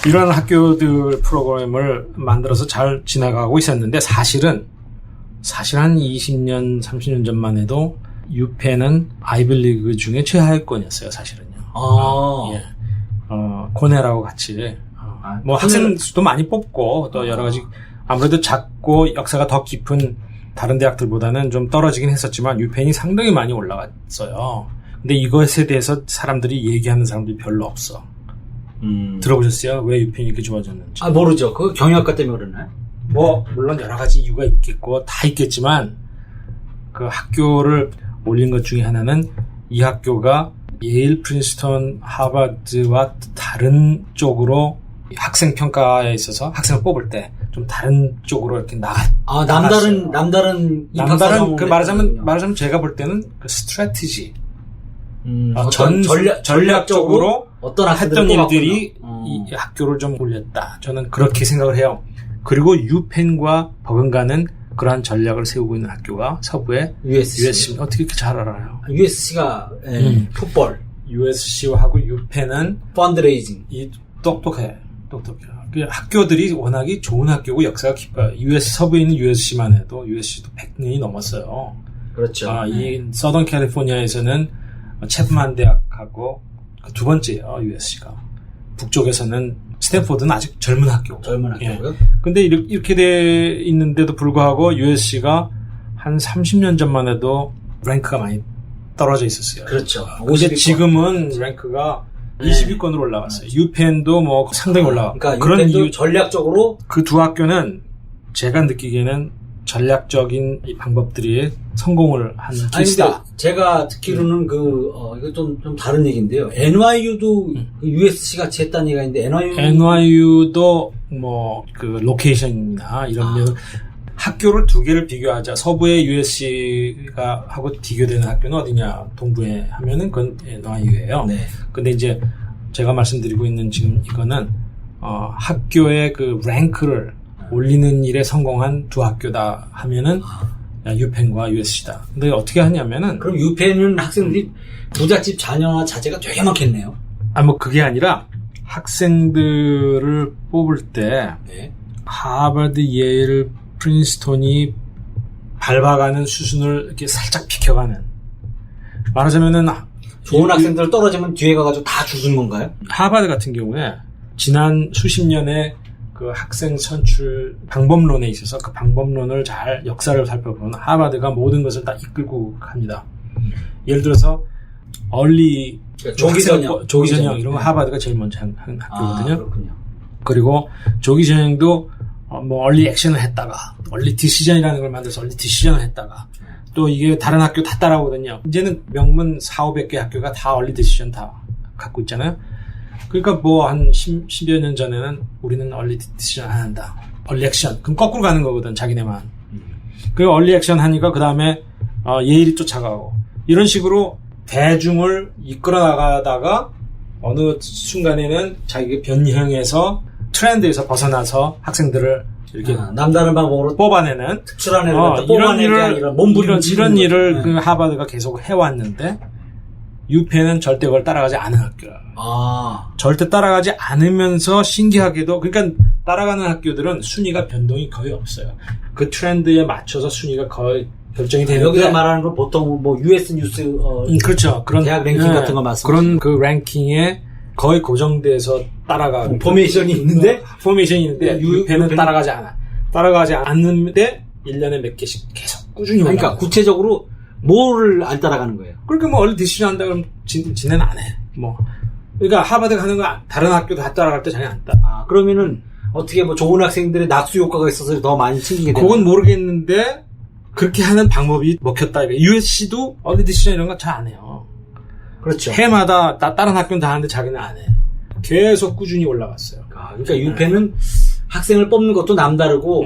이런 학교들 프로그램을 만들어서 잘 지나가고 있었는데 사실은 한 20년, 30년 전만 해도 유펜은 아이빌리그 중에 최하위권이었어요, 사실은요. 예. 코넬하고 같이. 학생 수도 많이 뽑고, 또 여러 가지, 아무래도 작고 역사가 더 깊은 다른 대학들보다는 좀 떨어지긴 했었지만, 유펜이 상당히 많이 올라갔어요. 근데 이것에 대해서 사람들이 얘기하는 사람들이 별로 없어. 들어보셨어요? 왜 유펜이 이렇게 좋아졌는지? 모르죠. 그 경영학과 때문에 그러나요? 물론 여러 가지 이유가 있겠고, 다 있겠지만, 그 학교를 올린 것 중에 하나는 이 학교가 예일, 프린스턴, 하버드와 다른 쪽으로 학생 평가에 있어서 학생을 뽑을 때 좀 다른 쪽으로 이렇게 남다른 말하자면 제가 볼 때는 그 스트래티지, 전략적으로 어떤 했던 일들이 이 학교를 좀 올렸다. 저는 그렇게 생각을 해요. 그리고 유펜과 버금가는 그러한 전략을 세우고 있는 학교가 서부의 USC. 어떻게 이렇게 잘 알아요? USC가 풋볼. USC와 하고 유펜은 펀드레이징. 똑똑해. 그 학교들이 워낙에 좋은 학교고 역사가 깊어요. 서부에 있는 USC만 해도 USC도 100년이 넘었어요. 그렇죠. 이 서던 캘리포니아에서는 챕만 대학하고 두 번째예요, USC가. 북쪽에서는 스탠포드는 아직 젊은 학교고. 젊은 학교고요. 근데 이렇게 돼 있는데도 불구하고 USC가 한 30년 전만 해도 랭크가 많이 떨어져 있었어요. 그렇죠. 근데 지금은 랭크가 20위권으로 올라갔어요. 유펜도 뭐 상당히 올라가. 그러니까 그런 유펜도 이유, 전략적으로 그 두 학교는 제가 느끼기에는 전략적인 이 방법들이 성공을 한 아니, 케이스다. 근데 제가 듣기로는 이거 좀 다른 얘기인데요. NYU도 USC 같이 했다는 얘기가 있는데, NYU도 뭐 그 로케이션이나 이런 학교를 두 개를 비교하자. 서부의 USC가 하고 비교되는 학교는 어디냐? 동부에 하면은 그건 NYU예요. 네. 근데 이제 제가 말씀드리고 있는 지금 이거는 학교의 그 랭크를 올리는 일에 성공한 두 학교다 하면은 유펜과 USC다. 근데 어떻게 하냐면은 그럼 유펜은 학생들이 부잣집 자녀나 자제가 되게 많겠네요. 뭐 그게 아니라 학생들을 뽑을 때 네. 하버드, 예일, 프린스톤이 밟아가는 수순을 이렇게 살짝 비켜가는. 말하자면은 좋은 학생들 떨어지면 뒤에 가가지고 다 주는 건가요? 하버드 같은 경우에 지난 수십 년의 그 학생 선출 방법론에 있어서 그 방법론을 잘 역사를 살펴보면 하버드가 모든 것을 다 이끌고 갑니다. 예를 들어서 얼리 조기 전형 이런 거 하버드가 제일 먼저 한 학교거든요. 그렇군요. 그리고 조기 전형도 뭐 얼리 액션을 했다가 얼리 디시전이라는 걸 만들어서 얼리 디시전을 했다가 또 이게 다른 학교 다 따라오거든요. 이제는 명문 4,500개 학교가 다 얼리 디시전 다 갖고 있잖아요. 그러니까 뭐 한 10여 년 전에는 우리는 얼리 디시전 안 한다. 얼리 액션. 그럼 거꾸로 가는 거거든, 자기네만. 그리고 얼리 액션 하니까 그 다음에 예일이 쫓아가고 이런 식으로 대중을 이끌어 나가다가 어느 순간에는 자기 변형에서 트렌드에서 벗어나서 학생들을 이렇게 남다른 방법으로 뽑아내는 특출한 애를 갖다 뽑아내기 아니라 이런 일을 그 하버드가 계속 해왔는데 유펜은 절대 그걸 따라가지 않은 학교라. 절대 따라가지 않으면서 신기하게도 그러니까 따라가는 학교들은 순위가 변동이 거의 없어요. 그 트렌드에 맞춰서 순위가 거의 결정이 되는데 여기서 말하는 건 보통 뭐 US 뉴스 그렇죠. 그런 대학 랭킹 같은 거 말씀 그런 그 랭킹에 거의 고정돼서 따라가 포메이션이 있는데 유펜은 따라가지 않아. 따라가지 않는데 1년에 몇 개씩 계속 꾸준히 올라가. 그러니까 구체적으로 뭐를 안 따라가는 거예요? 그러니까 뭐 얼리 디시전 한다 그러면 지네는 안 해. 뭐 그러니까 하버드 가는 거 다른 학교도 다 따라갈 때 자기 안 따라. 그러면은 어떻게 뭐 좋은 학생들의 낙수 효과가 있어서 더 많이 챙기게 되나? 그건 모르겠는데 그렇게 하는 방법이 먹혔다. USC도 얼리 디시전 이런 거 잘 안 해요. 그렇죠. 해마다 다른 학교는 다 하는데 자기는 안 해. 계속 꾸준히 올라갔어요. 그러니까 유펜은 학생을 뽑는 것도 남다르고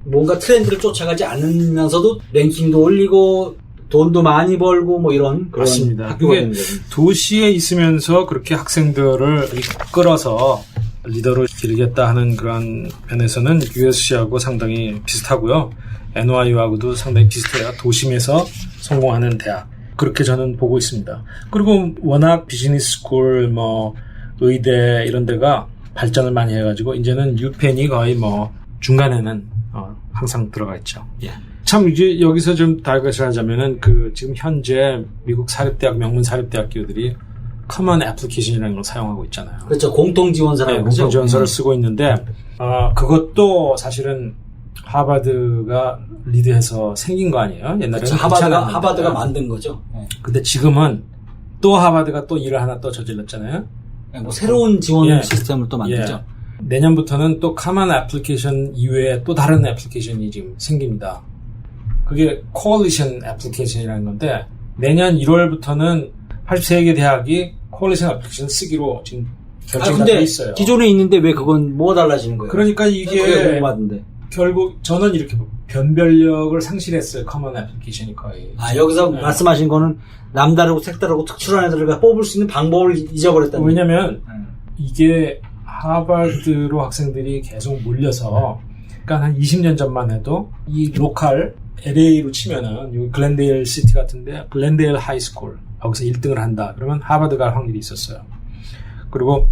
뭔가 트렌드를 쫓아가지 않으면서도 랭킹도 올리고 돈도 많이 벌고 뭐 이런 그런 맞습니다. 학교가 그게 도시에 있으면서 그렇게 학생들을 이끌어서 리더로 기르겠다 하는 그런 면에서는 USC하고 상당히 비슷하고요. NYU하고도 상당히 비슷해요. 도심에서 성공하는 대학. 그렇게 저는 보고 있습니다. 그리고 워낙 비즈니스 스쿨, 뭐 의대 이런 데가 발전을 많이 해가지고 이제는 유펜이 거의 뭐 중간에는 항상 들어가 있죠. 예. 참 이제 여기서 좀 다이거시 하자면은 그 지금 현재 미국 사립대학 명문 사립대학교들이 커먼 애플리케이션이라는 걸 사용하고 있잖아요. 그렇죠. 공통 지원서라고 네, 공통 지원서를 쓰고 있는데 그것도 사실은 하버드가 리드해서 생긴 거 아니에요? 옛날에는 그렇죠. 하버드가 만든 거죠. 네. 근데 지금은 또 하버드가 또 일을 하나 또 저질렀잖아요. 뭐 새로운 지원 시스템을 또 만들죠. 내년부터는 또 커먼 애플리케이션 이외에 또 다른 애플리케이션이 지금 생깁니다. 그게 코얼리션 애플리케이션이라는 건데 내년 1월부터는 83개 대학이 코얼리션 애플리케이션 쓰기로 지금 결정이 돼 있어요. 기존에 있는데 왜 그건 뭐가 달라지는 거예요? 그러니까 이게 궁금하던데. 결국 저는 이렇게 변별력을 상실했어요. 커먼 애플리케이션이 거의. 여기서 말씀하신 거는 남다르고 색다르고 특출한 애들을 뽑을 수 있는 방법을 잊어버렸다는. 왜냐면 이게 하버드로 학생들이 계속 몰려서 그러니까 한 20년 전만 해도 이 로컬 LA로 치면은 여기 글렌데일 시티 같은데 글렌데일 하이스쿨 거기서 1등을 한다. 그러면 하버드 갈 확률이 있었어요. 그리고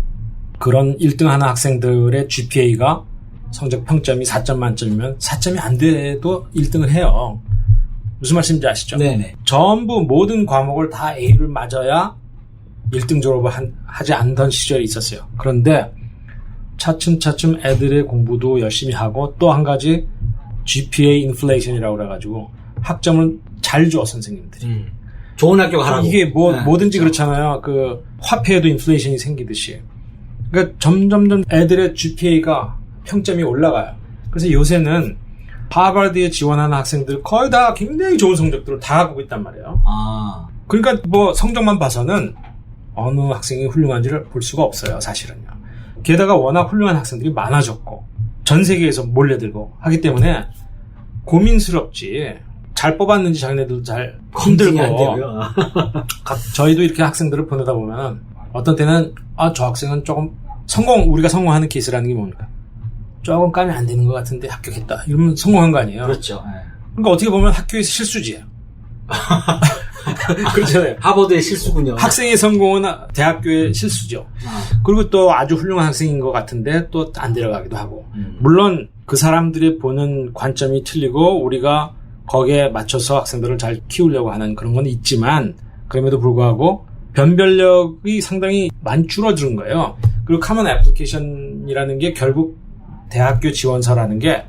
그런 1등 하는 학생들의 GPA가 성적 평점이 4점 만점이면 4점이 안 돼도 1등을 해요. 무슨 말씀인지 아시죠? 네네. 전부 모든 과목을 다 A를 맞아야 1등 졸업을 하지 않던 시절이 있었어요. 그런데 차츰차츰 애들의 공부도 열심히 하고 또 한 가지 GPA 인플레이션이라고 그래가지고 학점을 잘 줘 선생님들이. 좋은 학교 가라고. 이게 뭐든지 그렇죠. 그렇잖아요. 그 화폐에도 인플레이션이 생기듯이. 그러니까 점점점 애들의 GPA가 평점이 올라가요. 그래서 요새는 하버드에 지원하는 학생들 거의 다 굉장히 좋은 성적들을 다 갖고 있단 말이에요. 그러니까 뭐 성적만 봐서는 어느 학생이 훌륭한지를 볼 수가 없어요, 사실은요. 게다가 워낙 훌륭한 학생들이 많아졌고 전 세계에서 몰려들고 하기 때문에 고민스럽지. 잘 뽑았는지 자기네들도 잘 검증이 안 힘들고. 되고요. 저희도 이렇게 학생들을 보내다 보면 어떤 때는 저 학생은 조금 우리가 성공하는 케이스라는 게 뭡니까? 조금 까면 안 되는 것 같은데 합격했다. 이러면 성공한 거 아니에요? 그렇죠. 그러니까 어떻게 보면 학교에서 실수지. 그렇잖아요. 하버드의 실수군요. 학생의 성공은 대학교의 실수죠. 그리고 또 아주 훌륭한 학생인 것 같은데 또 안 데려가기도 하고. 물론 그 사람들이 보는 관점이 틀리고 우리가 거기에 맞춰서 학생들을 잘 키우려고 하는 그런 건 있지만 그럼에도 불구하고 변별력이 상당히 많이 줄어드는 거예요. 그리고 커먼 애플리케이션이라는 게 결국 대학교 지원서라는 게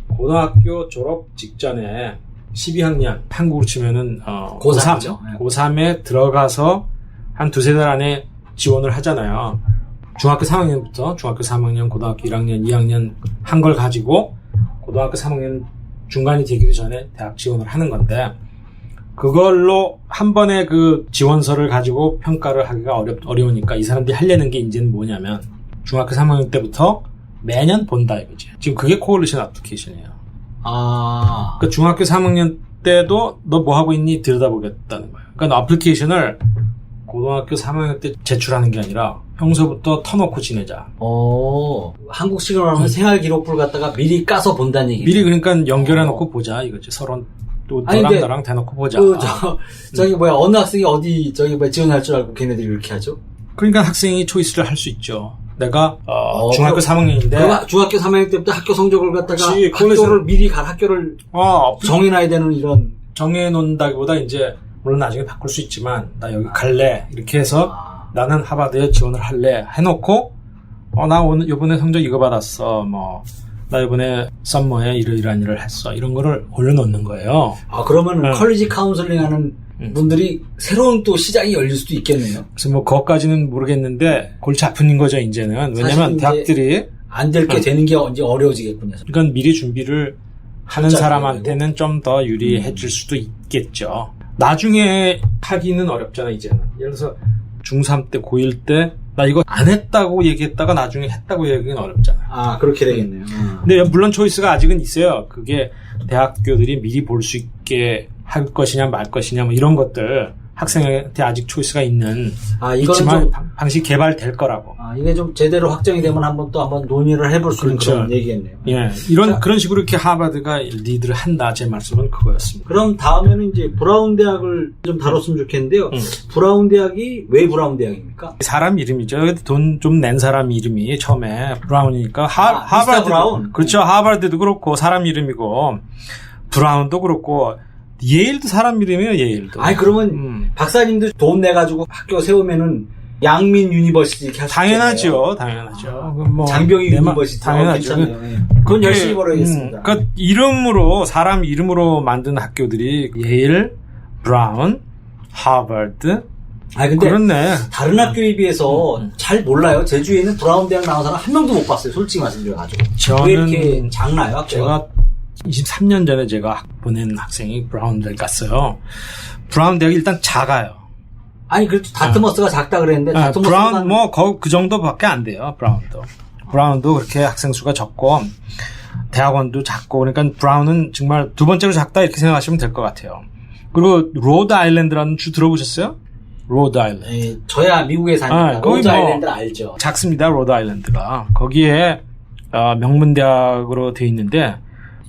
고등학교 졸업 직전에 12학년 한국으로 치면은 고3죠. 고3에 들어가서 한 두세 달 안에 지원을 하잖아요. 중학교 3학년부터 중학교 3학년, 고등학교 1학년, 2학년 한 걸 가지고 고등학교 3학년 중간이 되기도 전에 대학 지원을 하는 건데 그걸로 한 번에 그 지원서를 가지고 평가를 하기가 어려우니까 이 사람들이 하려는 게 이제는 뭐냐면 중학교 3학년 때부터 매년 본다 이거지. 지금 그게 코올리션 애플리케이션이에요. 그러니까 중학교 3학년 때도 너 뭐 하고 있니 들여다보겠다는 거예요. 그러니까 애플리케이션을 고등학교 3학년 때 제출하는 게 아니라 평소부터 터놓고 지내자. 한국식으로 하면 생활기록부를 갖다가 미리 까서 본다는 얘기죠. 미리 그러니까 연결해놓고 보자 이거지. 서로 또 너랑 나랑 대놓고 보자. 저기 어느 학생이 어디 지원할 줄 알고 걔네들이 이렇게 하죠? 그러니까 학생이 초이스를 할 수 있죠. 내가 중학교 3학년인데 중학교 3학년 때부터 학교 성적을 갖다가 그치, 학교를 미리 갈 학교를 정해놔야 되는 이런 정해놓는다기보다 이제 물론 나중에 바꿀 수 있지만 나 여기 갈래 이렇게 해서 나는 하버드에 지원을 할래 해놓고 나 오늘 요번에 성적 이거 받았어 나 이번에 썸머에 이러이러한 일을 했어 이런 거를 올려놓는 거예요. 그러면 컬리지 카운슬링 하는 분들이 새로운 또 시장이 열릴 수도 있겠네요. 그래서 그것까지는 모르겠는데 골치 아픈 거죠 이제는. 왜냐면 대학들이 안 될 게 되는 게 이제 어려워지겠군요. 그러니까 미리 준비를 하는 사람한테는 좀 더 유리해질 수도 있겠죠. 나중에 하기는 어렵잖아 이제는. 예를 들어서 중3 때 고1 때 나 이거 안 했다고 얘기했다가 나중에 했다고 얘기하기는 어렵잖아. 그렇게 되겠네요. 근데 물론 초이스가 아직은 있어요. 그게 대학교들이 미리 볼 수 있게 할 것이냐 말 것이냐 이런 것들 학생한테 아직 초이스가 있지만 방식 개발될 거라고. 이게 좀 제대로 확정이 되면 한번 논의를 해볼 수 있는 그런 얘기겠네요. 예, 그런 식으로 이렇게 하버드가 리드를 한다. 제 말씀은 그거였습니다. 그럼 다음에는 이제 브라운 대학을 좀 다뤘으면 좋겠는데요. 브라운 대학이 왜 브라운 대학입니까? 사람 이름이죠. 돈 좀 낸 사람 이름이 처음에 브라운이니까 하버드 브라운. 그렇죠. 하버드도 그렇고 사람 이름이고 브라운도 그렇고. 예일도 사람 이름이에요, 예일도. 그러면 박사님도 돈 내가지고 학교 세우면은 양민 유니버시티 이렇게 당연하죠. 장병희 유니버시티. 당연하죠. 그건 열심히 벌어야겠습니다. 이름으로, 사람 이름으로 만든 학교들이 예일, 브라운, 하버드. 근데 그렇네. 다른 학교에 비해서 잘 몰라요. 제주에는 브라운 대학 나온 사람 한 명도 못 봤어요. 솔직히 말씀드려가지고. 왜 이렇게 작나요, 학교가? 제가 23년 전에 제가 보낸 학생이 브라운 대학 갔어요. 브라운 대학이 일단 작아요. 그래도 다트머스가 작다 그랬는데, 브라운, 그 정도밖에 안 돼요, 브라운도 그렇게 학생 수가 적고, 대학원도 작고, 그러니까 브라운은 정말 두 번째로 작다 이렇게 생각하시면 될 것 같아요. 그리고 로드 아일랜드라는 주 들어보셨어요? 로드 아일랜드. 저야 미국에 사니까 로드 아일랜드를 알죠. 작습니다, 로드 아일랜드가. 거기에, 명문대학으로 돼 있는데,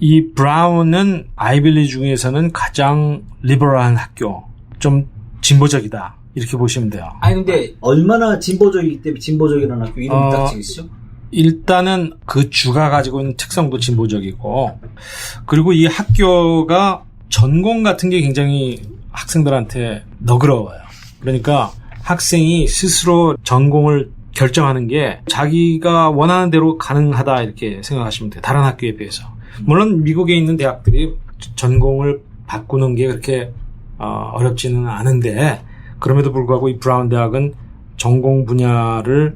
이 브라운은 아이빌리 중에서는 가장 리버럴한 학교, 좀 진보적이다 이렇게 보시면 돼요. 근데 얼마나 진보적이기 때문에 진보적이라는 학교 이름이 딱 지으시죠? 일단은 그 주가 가지고 있는 특성도 진보적이고, 그리고 이 학교가 전공 같은 게 굉장히 학생들한테 너그러워요. 그러니까 학생이 스스로 전공을 결정하는 게 자기가 원하는 대로 가능하다 이렇게 생각하시면 돼요. 다른 학교에 비해서. 물론 미국에 있는 대학들이 전공을 바꾸는 게 그렇게 어렵지는 않은데 그럼에도 불구하고 이 브라운 대학은 전공 분야를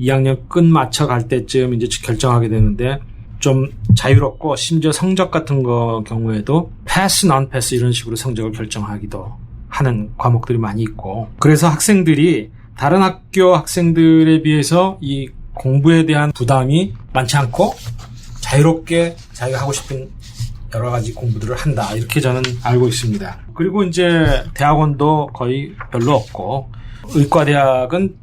2학년 끝마쳐 갈 때쯤 이제 결정하게 되는데 좀 자유롭고 심지어 성적 같은 거 경우에도 패스, non 패스 이런 식으로 성적을 결정하기도 하는 과목들이 많이 있고 그래서 학생들이 다른 학교 학생들에 비해서 이 공부에 대한 부담이 많지 않고 자유롭게 자기가 하고 싶은 여러 가지 공부들을 한다. 이렇게 저는 알고 있습니다. 그리고 이제 대학원도 거의 별로 없고 의과대학은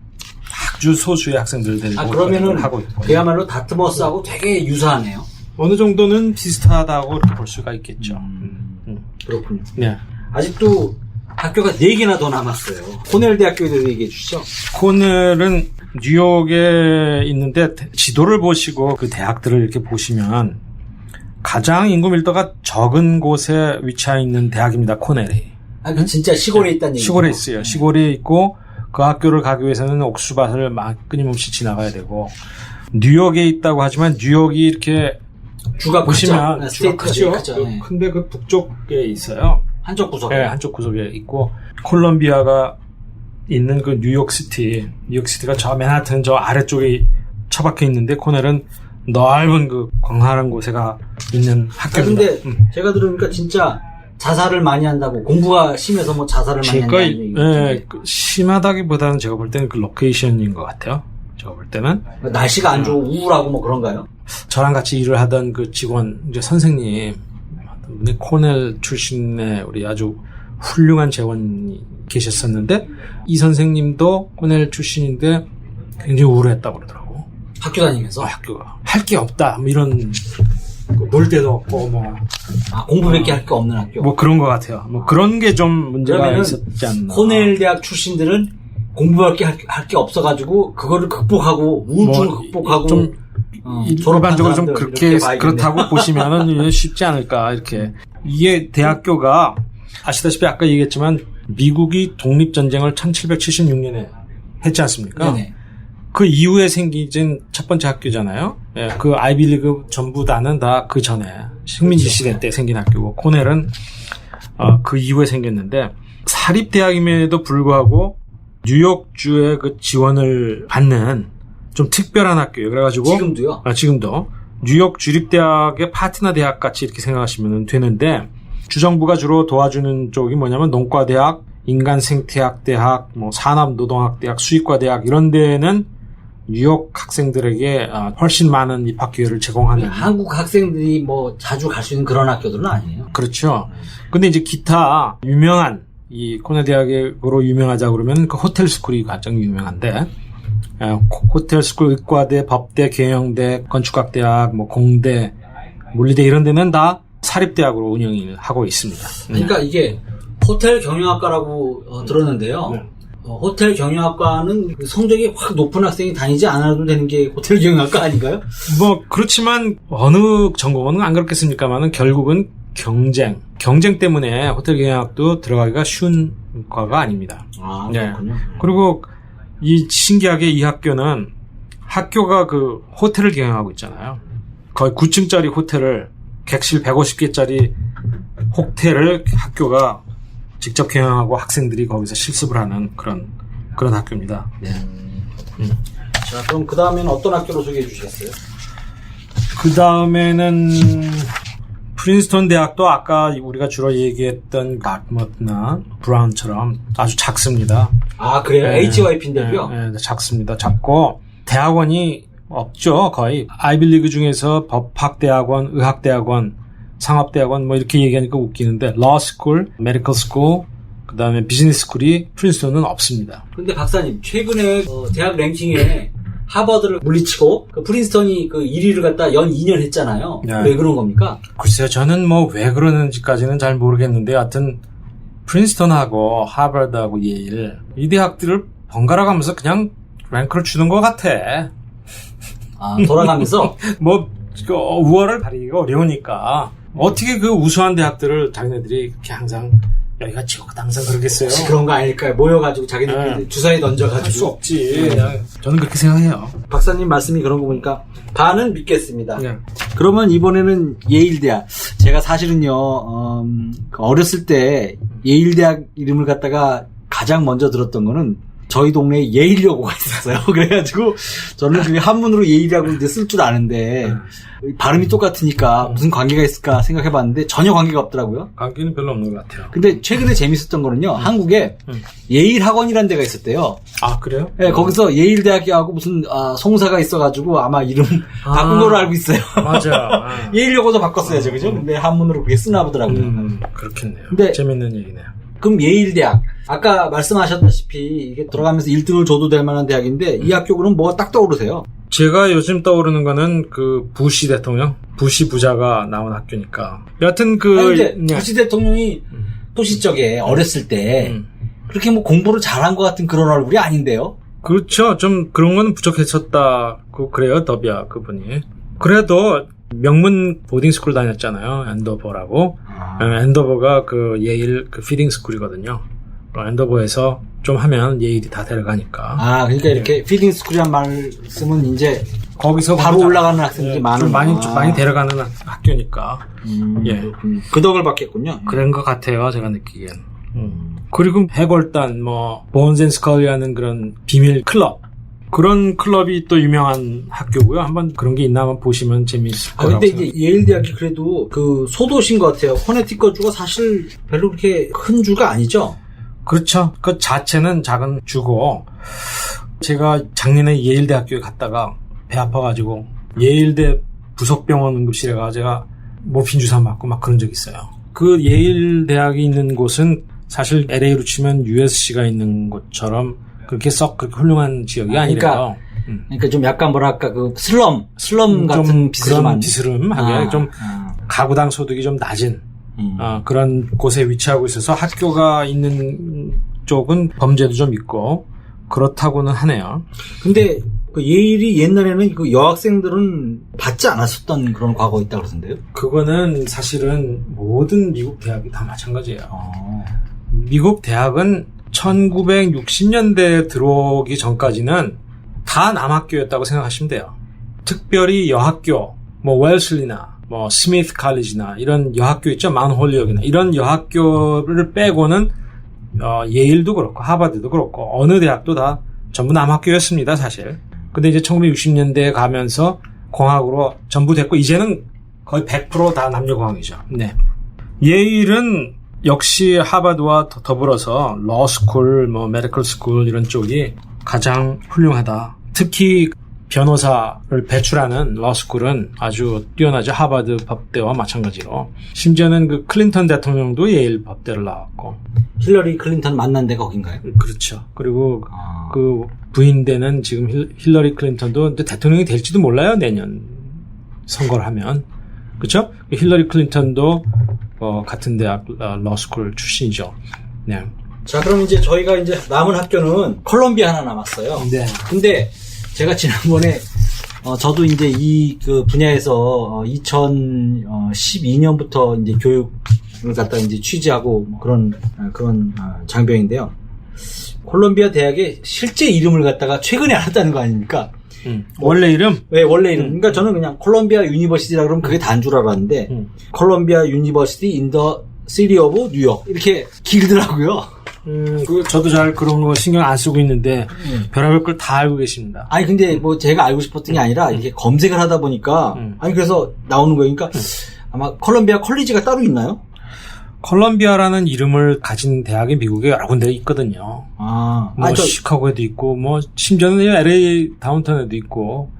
아주 소수의 학생들을 데리고 그러면은 하고 있고 그야말로 다트머스하고 되게 유사하네요. 어느 정도는 비슷하다고 이렇게 볼 수가 있겠죠. 그렇군요. 네. 아직도 학교가 4개나 더 남았어요. 코넬 대학교에 대해서 얘기해 주시죠. 코넬은 뉴욕에 있는데 지도를 보시고 그 대학들을 이렇게 보시면 가장 인구 밀도가 적은 곳에 위치해 있는 대학입니다. 코넬이. 진짜 시골에 있다는 얘기죠. 시골에 있어요. 시골에 있고 그 학교를 가기 위해서는 옥수밭을 막 끊임없이 지나가야 되고 뉴욕에 있다고 하지만 뉴욕이 이렇게 주가 보시면 주가 크죠. 네. 근데 그 북쪽에 있어요. 한쪽 구석에. 네, 한쪽 구석에 있고 콜롬비아가 있는 그 뉴욕시티가 저 맨하튼 저 아래쪽에 처박혀 있는데 코넬은 넓은 그 광활한 곳에가 있는 학교입니다. 근데 제가 들으니까 진짜 자살을 많이 한다고 공부가 심해서 뭐 자살을 많이 한다는 얘기. 네, 심하다기보다는 제가 볼 때는 그 로케이션인 것 같아요. 제가 볼 때는 날씨가 안 좋고 우울하고 뭐 그런가요? 저랑 같이 일을 하던 그 직원 이제 선생님 코넬 출신의 우리 아주 훌륭한 재원이 계셨었는데 이 선생님도 코넬 출신인데 굉장히 우울했다고 그러더라고. 학교 다니면서? 학교가 할 게 없다 뭐 이런 놀 데도 없고 뭐 공부밖에 할 게 없는 학교. 뭐 그런 것 같아요. 뭐 그런 게 좀 문제가 있었지 않나. 코넬 대학 출신들은 공부할 게 없어가지고 그거를 극복하고 우울증을 극복하고 좀 일반적으로 좀 그렇게 이렇게 그렇다고 보시면은 쉽지 않을까 이렇게. 이게 대학교가 아시다시피 아까 얘기했지만 미국이 독립전쟁을 1776년에 했지 않습니까? 네네. 그 이후에 생긴 첫 번째 학교잖아요. 예, 그 아이비리그 전부 다는 다 그 전에 식민지 시대 때 생긴 학교고 코넬은 그 이후에 생겼는데 사립대학임에도 불구하고 뉴욕주의 그 지원을 받는 좀 특별한 학교예요. 그래가지고 지금도요? 지금도 뉴욕 주립대학의 파트너 대학 같이 이렇게 생각하시면 되는데 주정부가 주로 도와주는 쪽이 뭐냐면 농과대학, 인간생태학대학, 뭐 산업노동학대학, 수의과대학 이런 데는 뉴욕 학생들에게 훨씬 많은 입학 기회를 제공하는. 한국 학생들이 뭐 자주 갈 수 있는 그런 학교들은 아니에요. 그렇죠. 근데 이제 기타 유명한 이 코넬 대학으로 유명하자 그러면 그 호텔 스쿨이 가장 유명한데 호텔 스쿨, 의과대, 법대, 경영대, 건축학대학, 뭐 공대, 물리대 이런 데는 다 사립대학으로 운영을 하고 있습니다. 그러니까 이게 호텔 경영학과라고 들었는데요. 네. 호텔 경영학과는 성적이 확 높은 학생이 다니지 않아도 되는 게 호텔 경영학과 아닌가요? 뭐 그렇지만 어느 전공은 안 그렇겠습니까만은 결국은 경쟁 때문에 호텔 경영학도 들어가기가 쉬운 과가 아닙니다. 그렇군요. 네. 그리고 이 신기하게 이 학교는 학교가 그 호텔을 경영하고 있잖아요. 거의 9층짜리 호텔을 객실 150개짜리 호텔을 학교가 직접 경영하고 학생들이 거기서 실습을 하는 그런 학교입니다. 네. 자, 그럼 그 다음에는 어떤 학교로 소개해 주시겠어요? 그 다음에는 프린스턴 대학도 아까 우리가 주로 얘기했던 갓머트나 브라운처럼 아주 작습니다. 그래요? 네. HYP인데요? 네, 작습니다. 작고 대학원이 없죠. 거의 아이비리그 중에서 법학대학원, 의학대학원, 상업대학원 뭐 이렇게 얘기하니까 웃기는데 러스쿨, 메디컬 스쿨, 그다음에 비즈니스 스쿨이 프린스턴은 없습니다. 근데 박사님 최근에 대학 랭킹에 하버드를 물리치고 그 프린스턴이 그 1위를 갖다 연 2년 했잖아요. 네. 왜 그런 겁니까? 글쎄요. 저는 뭐 왜 그러는지까지는 잘 모르겠는데 하여튼 프린스턴하고 하버드하고 예일 이 대학들을 번갈아 가면서 그냥 랭크를 주는 것 같아. 돌아가면서 뭐 우월을 가리기가 어려우니까 어떻게 그 우수한 대학들을 자기네들이 이렇게 항상 여기가 지옥 항상 그러겠어요. 혹시 그런 거 아닐까요? 모여가지고 자기들끼리 주사위 할 수 던져가지고. 없지. 저는 그렇게 생각해요. 박사님 말씀이 그런 거 보니까 반은 믿겠습니다. 네. 그러면 이번에는 예일대학. 제가 사실은요, 어렸을 때 예일대학 이름을 갖다가 가장 먼저 들었던 거는 저희 동네에 예일여고가 있었어요. 그래가지고 저는 그게 한문으로 예일이라고 이제 쓸 줄 아는데 발음이 똑같으니까 무슨 관계가 있을까 생각해봤는데 전혀 관계가 없더라고요. 관계는 별로 없는 것 같아요. 근데 최근에 재밌었던 거는요, 한국에 예일학원이라는 데가 있었대요. 아, 그래요? 네, 거기서 예일대학교하고 무슨 송사가 있어가지고 아마 이름 바꾼 걸로 알고 있어요. 맞아. 예일여고도 바꿨어야죠, 그죠? 근데 한문으로 그게 쓰나 보더라고요. 그렇겠네요. 근데- 재밌는 얘기네요. 그럼 예일대학, 아까 말씀하셨다시피 이게 들어가면서 1등을 줘도 될 만한 대학인데 이 학교 그럼 뭐가 딱 떠오르세요? 제가 요즘 떠오르는 거는 그 부시 대통령, 부시 부자가 나온 학교니까. 여하튼 근데 부시 대통령이 또시적에 어렸을 때 그렇게 뭐 공부를 잘한 것 같은 그런 얼굴이 아닌데요? 그렇죠. 좀 그런 건 부족했었다고 그래요, 더비아 그분이. 그래도 명문 보딩스쿨 다녔잖아요, 엔더버라고. 엔더버가 그 예일 그 피딩스쿨이거든요. 엔더버에서 좀 하면 예일이 다 데려가니까. 그러니까 이렇게 피딩스쿨이란 말씀은 이제 거기서 바로 공부 올라가는 학생들이 좀 많은 많이 데려가는 학교니까. 예. 그 덕을 받겠군요. 그런 것 같아요, 제가 느끼기엔. 그리고 해골단, 보언즈 앤 스컬리라는 그런 비밀 클럽. 그런 클럽이 또 유명한 학교고요. 한번 그런 게 있나 한번 보시면 재미있을 거라고 근데 생각해요. 이제 예일 대학이 그래도 그 소도시인 것 같아요. 코네티컷 주가 사실 별로 그렇게 큰 주가 아니죠? 그렇죠. 그 자체는 작은 주고, 제가 작년에 예일대학교에 갔다가 배 아파가지고 예일대 부속병원 응급실에 가 제가 모핀 주사 맞고 막 그런 적 있어요. 그 예일대학이 있는 곳은 사실 LA로 치면 USC가 있는 곳처럼 그렇게 그렇게 훌륭한 지역이 아니래요. 그러니까 좀 약간 뭐랄까 그 슬럼 같은 좀 비스름한 그런 비스름하게 좀 가구당 소득이 좀 낮은 그런 곳에 위치하고 있어서 학교가 있는 쪽은 범죄도 좀 있고 그렇다고는 하네요. 근데 그 예일이 옛날에는 그 여학생들은 받지 않았었던 그런 과거 있다고 그러던데요? 그거는 사실은 모든 미국 대학이 다 마찬가지예요. 미국 대학은 1960년대에 들어오기 전까지는 다 남학교였다고 생각하시면 돼요. 특별히 여학교, 웰슬리나, 스미스 칼리지나 이런 여학교 있죠? 마운트 홀리옥이나 이런 여학교를 빼고는 예일도 그렇고 하버드도 그렇고 어느 대학도 다 전부 남학교였습니다, 사실. 근데 이제 1960년대에 가면서 공학으로 전부 됐고 이제는 거의 100% 다 남녀공학이죠. 네. 예일은 역시 하버드와 더불어서 러스쿨, 메디컬 스쿨 이런 쪽이 가장 훌륭하다. 특히 변호사를 배출하는 러스쿨은 아주 뛰어나죠. 하버드 법대와 마찬가지로. 심지어는 그 클린턴 대통령도 예일 법대를 나왔고. 힐러리 클린턴 만난 데가 거긴가요? 그렇죠. 그리고 그 부인되는 지금 힐러리 클린턴도 대통령이 될지도 몰라요. 내년 선거를 하면. 그렇죠? 힐러리 클린턴도 같은 대학 러스쿨 출신이죠. 네. 자, 그럼 이제 저희가 이제 남은 학교는 콜롬비아 하나 남았어요. 네. 근데 제가 지난번에 저도 이제 이 그 분야에서 2012년부터 이제 교육을 갖다 이제 취재하고 그런 장병인데요. 콜롬비아 대학의 실제 이름을 갖다가 최근에 알았다는 거 아닙니까? 원래 이름? 네, 원래 이름. 그러니까 저는 그냥 콜롬비아 유니버시티라 그러면 그게 다인 줄 알았는데 콜롬비아 유니버시티 인 더 시티 오브 뉴욕 이렇게 길더라고요. 저도 잘 그런 거 신경 안 쓰고 있는데 별의별 걸 다 알고 계십니다. 아니 근데 제가 알고 싶었던 게 아니라 이렇게 검색을 하다 보니까 그래서 나오는 거니까 아마 콜롬비아 컬리지가 따로 있나요? 콜롬비아라는 이름을 가진 대학이 미국에 여러 군데 있거든요. 시카고에도 있고 심지어는 LA 다운타운에도 있고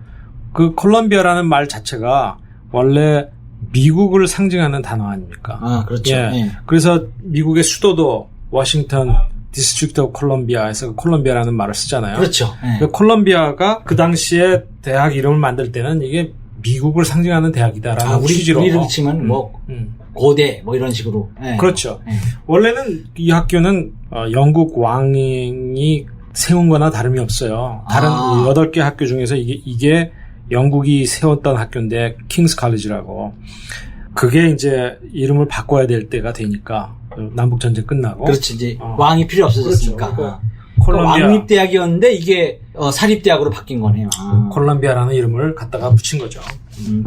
그 콜롬비아라는 말 자체가 원래 미국을 상징하는 단어 아닙니까? 그렇죠. 예. 네. 그래서 미국의 수도도 워싱턴 디스트릭트 오브 콜롬비아에서 콜롬비아라는 말을 쓰잖아요. 그렇죠. 네. 콜롬비아가 그 당시에 대학 이름을 만들 때는 이게 미국을 상징하는 대학이다라는 취지로. 우리를 치면 고대 이런 식으로. 네. 그렇죠. 원래는 이 학교는 영국 왕이 세운 거나 다름이 없어요. 다른 8개 학교 중에서 이게 영국이 세웠던 학교인데 킹스 칼리지라고. 그게 이제 이름을 바꿔야 될 때가 되니까 남북 전쟁 끝나고 그렇지 이제 왕이 필요 없어졌으니까. 그렇죠. 그러니까 왕립대학이었는데 이게 사립대학으로 바뀐 거네요. 콜롬비아라는 이름을 갖다가 붙인 거죠.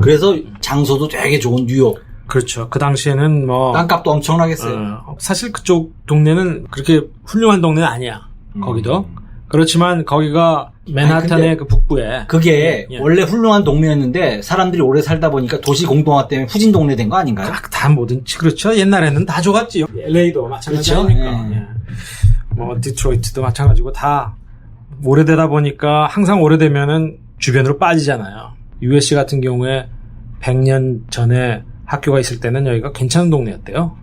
그래서 장소도 되게 좋은 뉴욕. 그렇죠. 그 당시에는 뭐 땅값도 엄청나겠어요. 사실 그쪽 동네는 그렇게 훌륭한 동네는 아니야. 거기도. 그렇지만 거기가 맨하탄의 그 북부에 그게 예. 원래 훌륭한 동네였는데 사람들이 오래 살다 보니까 도시 공동화 때문에 후진 동네 된 거 아닌가요? 다 뭐든지 그렇죠. 옛날에는 다 좋았지. LA도 마찬가지니까. 그렇죠. 예. 뭐 디트로이트도 마찬가지고 다 오래되다 보니까 항상 오래되면은 주변으로 빠지잖아요. USC 같은 경우에 100년 전에 학교가 있을 때는 여기가 괜찮은 동네였대요.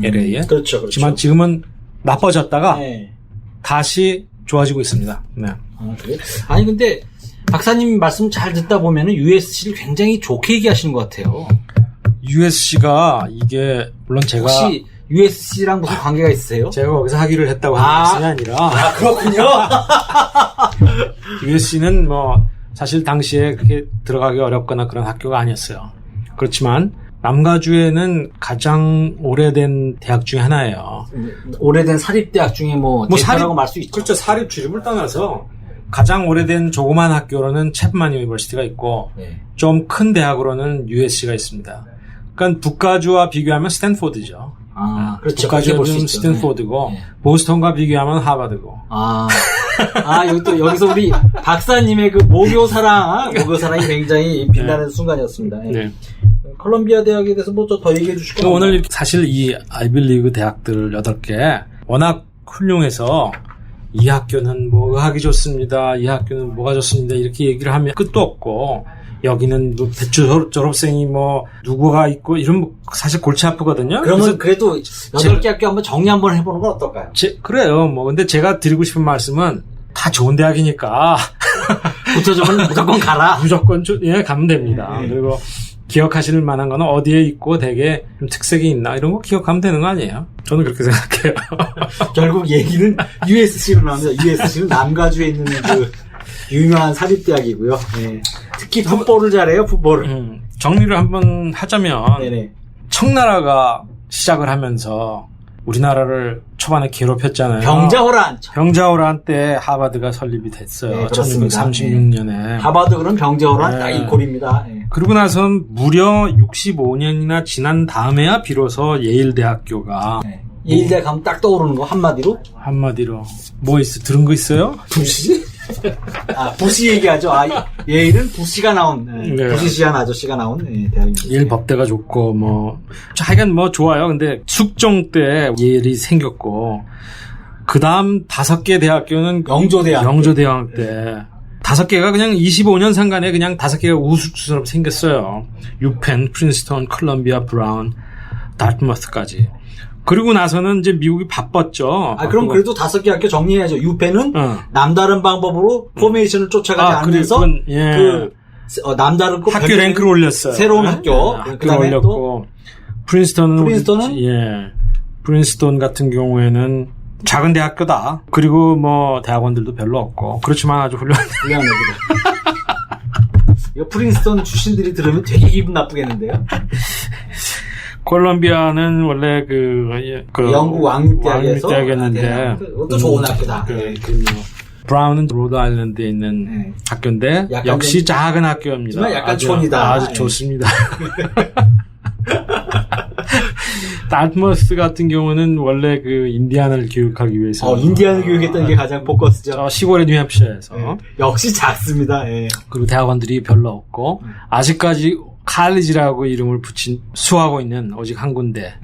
LA에. 그렇죠. 그렇지만 지금은 나빠졌다가 네. 다시 좋아지고 있습니다. 네. 그래? 아니 근데 박사님 말씀 잘 듣다 보면은 USC를 굉장히 좋게 얘기하시는 것 같아요. USC가 이게 물론 제가 혹시 USC랑 무슨 관계가 있으세요? 제가 거기서 학위를 했다고 하는 것이 아니라 그렇군요. USC는 뭐 사실 당시에 그렇게 들어가기 어렵거나 그런 학교가 아니었어요. 그렇지만 남가주에는 가장 오래된 대학 중에 하나예요. 오래된 사립대학 중에 뭐 대표라고 말 수 있죠. 그렇죠. 사립 주립을 떠나서 가장 오래된 조그만 학교로는 챕만 유니버시티가 있고 네. 좀 큰 대학으로는 USC가 있습니다. 그러니까 북가주와 비교하면 스탠포드죠. 그렇죠. 북가주는 스탠포드고 네. 보스턴과 비교하면 하버드고. 여기서 우리 박사님의 그 모교사랑이 굉장히 빛나는 순간이었습니다. 네. 콜롬비아 대학에 대해서 뭐 더 얘기해 주실 거예요? 오늘 사실 이 아이비리그 대학들 8개 워낙 훌륭해서 이 학교는 뭐 의학이 좋습니다. 이 학교는 뭐가 좋습니다. 이렇게 얘기를 하면 끝도 없고 여기는 뭐 배추 졸업생이 뭐 누구가 있고 이런 사실 골치 아프거든요. 그러면 그래도 8개 학교 한번 정리 한번 해보는 건 어떨까요? 그래요. 뭐 근데 제가 드리고 싶은 말씀은 다 좋은 대학이니까 붙여주면 무조건 가라. 무조건 가면 됩니다. 그리고 기억하실 만한 거는 어디에 있고 되게 좀 특색이 있나 이런 거 기억하면 되는 거 아니에요? 저는 그렇게 생각해요. 결국 얘기는 USC로 나옵니다. USC는 남가주에 있는 그 유명한 사립대학이고요. 네. 특히 풋볼을 잘해요. 풋볼을. 정리를 한번 하자면 네네. 청나라가 시작을 하면서 우리나라를 초반에 괴롭혔잖아요. 병자호란 때 하버드가 설립이 됐어요. 네, 1936년에. 하버드 그럼 병자호란 네. 딱 이 꼴입니다. 네. 그러고 나선 무려 65년이나 지난 다음에야 비로소 예일대학교가 예일대학 가면 딱 떠오르는 거 한마디로? 뭐 들은 거 있어요? 부시? 부시 얘기하죠. 예일은 부시가 나온 부시시한 아저씨가 나온 대학입니다. 예일 법대가 좋고 하여간 좋아요. 근데 숙종 때 예일이 생겼고 그 다음 5개 대학교는 영조대왕 때 5개가 그냥 25년 상간에 그냥 5개가 우후죽순으로 생겼어요. 유펜, 프린스턴, 콜롬비아, 브라운, 다트머스까지. 그리고 나서는 이제 미국이 바빴죠. 그럼 그래도 5개 학교 정리해야죠. 유펜은 남다른 방법으로 포메이션을 쫓아가지 않으면서 남다르고 학교 랭크를 올렸어요. 새로운 학교. 학교를 올렸고 프린스턴은 프린스턴 같은 경우에는 작은 대학교다. 그리고 대학원들도 별로 없고 그렇지만 아주 훌륭한 애들이다. 이거 프린스턴 출신들이 들으면 되게 기분 나쁘겠는데요. 콜롬비아는 원래 영국 왕립대학이었는데 그것도 좋은 학교다. 브라운은 로드 아일랜드에 있는 학교인데 역시 작은 학교입니다. 약간 촌이다. 아주 좋습니다. 다트머스 같은 경우는 원래 인디안을 교육하기 위해서 인디안을 교육했던 게 가장 포커스죠. 시골의 뉴햄프셔에서 역시 작습니다. 그리고 대학원들이 별로 없고 아직까지 칼리지라고 이름을 붙인 수하고 있는 오직 한 군데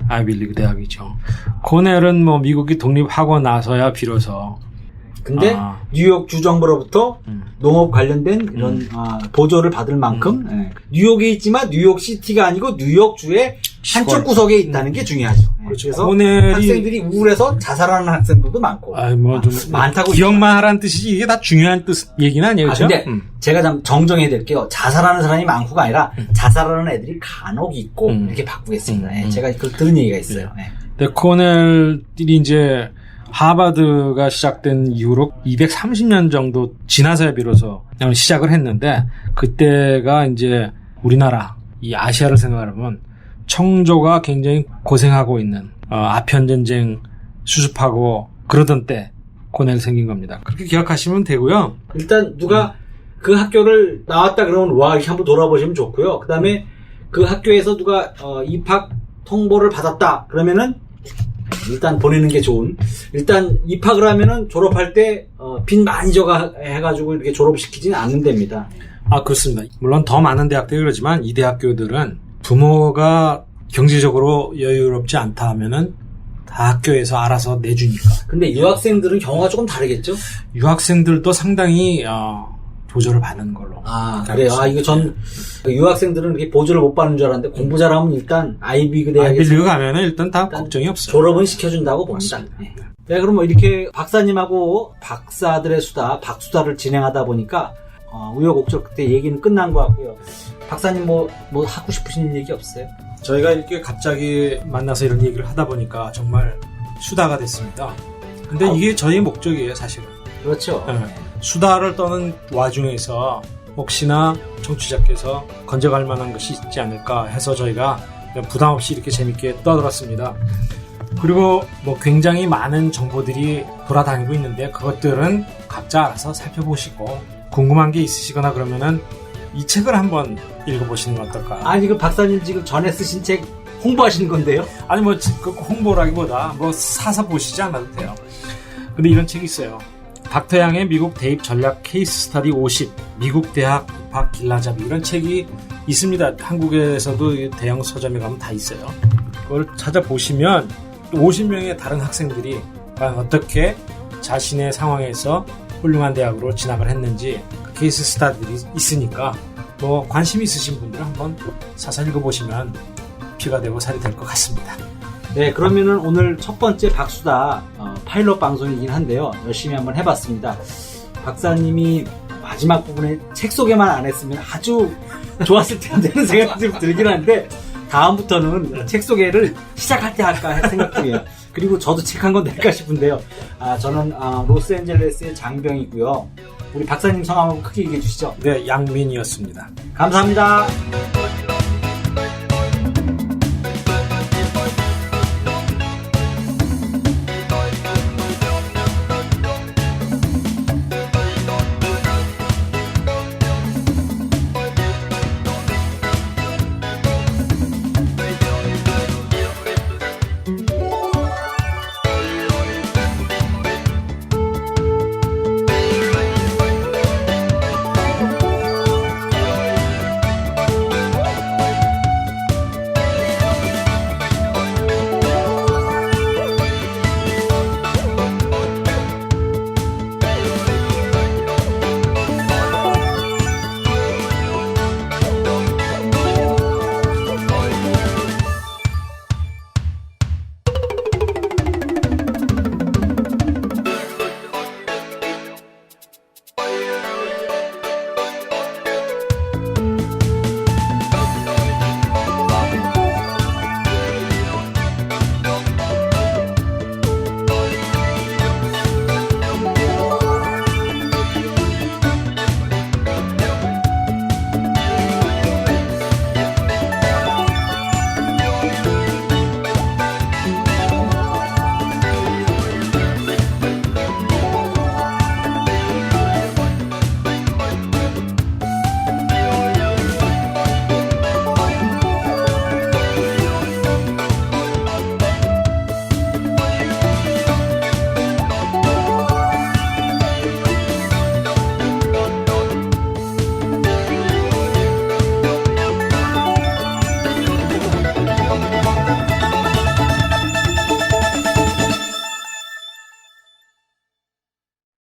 아이비리그 대학이죠. 코넬은 미국이 독립하고 나서야 비로소 근데 뉴욕 주정부로부터 농업 관련된 이런 보조를 받을 만큼 뉴욕에 있지만 뉴욕시티가 아니고 뉴욕주의 한쪽 구석에 있다는 게 중요하죠. 그렇죠. 그래서 코넬이 학생들이 우울해서 자살하는 학생들도 많고 좀 많다고 기억만 하라는 뜻이지 이게 다 중요한 얘기는 아니에요. 근데 제가 좀 정정해야 될게요. 자살하는 사람이 많고가 아니라 자살하는 애들이 간혹 있고 이렇게 바꾸겠습니다. 제가 그걸 들은 얘기가 있어요. 근데 코넬이 이제 하버드가 시작된 이후로 230년 정도 지나서야 비로소 시작을 했는데 그때가 이제 우리나라 이 아시아를 생각하면 청조가 굉장히 고생하고 있는 아편 전쟁 수습하고 그러던 때 고넬 생긴 겁니다. 그렇게 기억하시면 되고요. 일단 누가 그 학교를 나왔다 그러면 와 이렇게 한번 돌아보시면 좋고요. 그 다음에 그 학교에서 누가 입학 통보를 받았다 그러면은 일단 보내는 게 좋은. 일단 입학을 하면은 졸업할 때 빚 많이 져가 해가지고 이렇게 졸업시키지는 않는 데입니다. 그렇습니다. 물론 더 많은 대학들이 그러지만 이 대학교들은 부모가 경제적으로 여유롭지 않다 하면은 다 학교에서 알아서 내주니까. 근데 유학생들은 경우가 조금 다르겠죠? 유학생들도 상당히 보조를 받는 걸로. 그래요. 이거 전 유학생들은 이렇게 보조를 못 받는 줄 알았는데 공부 잘하면 일단 아이비그 대학에 아이비리그 가면은 일단 다 걱정이 없어요. 졸업은 시켜준다고 봅니다. 네, 그럼 뭐 이렇게 박사님하고 박사들의 수다, 박수다를 진행하다 보니까 우여곡절 그때 얘기는 끝난 것 같고요. 박사님 뭐 하고 싶으신 얘기 없어요? 저희가 이렇게 갑자기 만나서 이런 얘기를 하다 보니까 정말 수다가 됐습니다. 근데 이게 저희의 목적이에요, 사실은. 그렇죠. 네. 수다를 떠는 와중에서 혹시나 청취자께서 건져갈 만한 것이 있지 않을까 해서 저희가 부담 없이 이렇게 재밌게 떠들었습니다. 그리고 뭐 굉장히 많은 정보들이 돌아다니고 있는데 그것들은 각자 알아서 살펴보시고 궁금한 게 있으시거나 그러면은 이 책을 한번 읽어보시는 건 어떨까? 아니 그 박사님 지금 전에 쓰신 책 홍보하시는 건데요? 아니 뭐 홍보라기보다 뭐 사서 보시지 않아도 돼요. 근데 이런 책이 있어요. 닥터양의 미국 대입 전략 케이스 스터디 50 미국 대학 입학 길라잡이 이런 책이 있습니다. 한국에서도 대형 서점에 가면 다 있어요. 그걸 찾아보시면 50명의 다른 학생들이 과연 어떻게 자신의 상황에서 훌륭한 대학으로 진학을 했는지 그 케이스 스터디들이 있으니까 뭐 관심 있으신 분들은 한번 사서 읽어보시면 피가 되고 살이 될 것 같습니다. 네, 그러면은 오늘 첫 번째 박수다 파일럿 방송이긴 한데요. 열심히 한번 해봤습니다. 박사님이 마지막 부분에 책 소개만 안 했으면 아주 좋았을 텐데는 생각이 좀 들긴 한데 다음부터는 책 소개를 시작할 때 할까 할 생각 중이에요. 그리고 저도 책 한 권 낼까 싶은데요. 저는 로스앤젤레스의 장병이고요. 우리 박사님 성함을 크게 얘기해 주시죠. 네, 양민이었습니다. 감사합니다.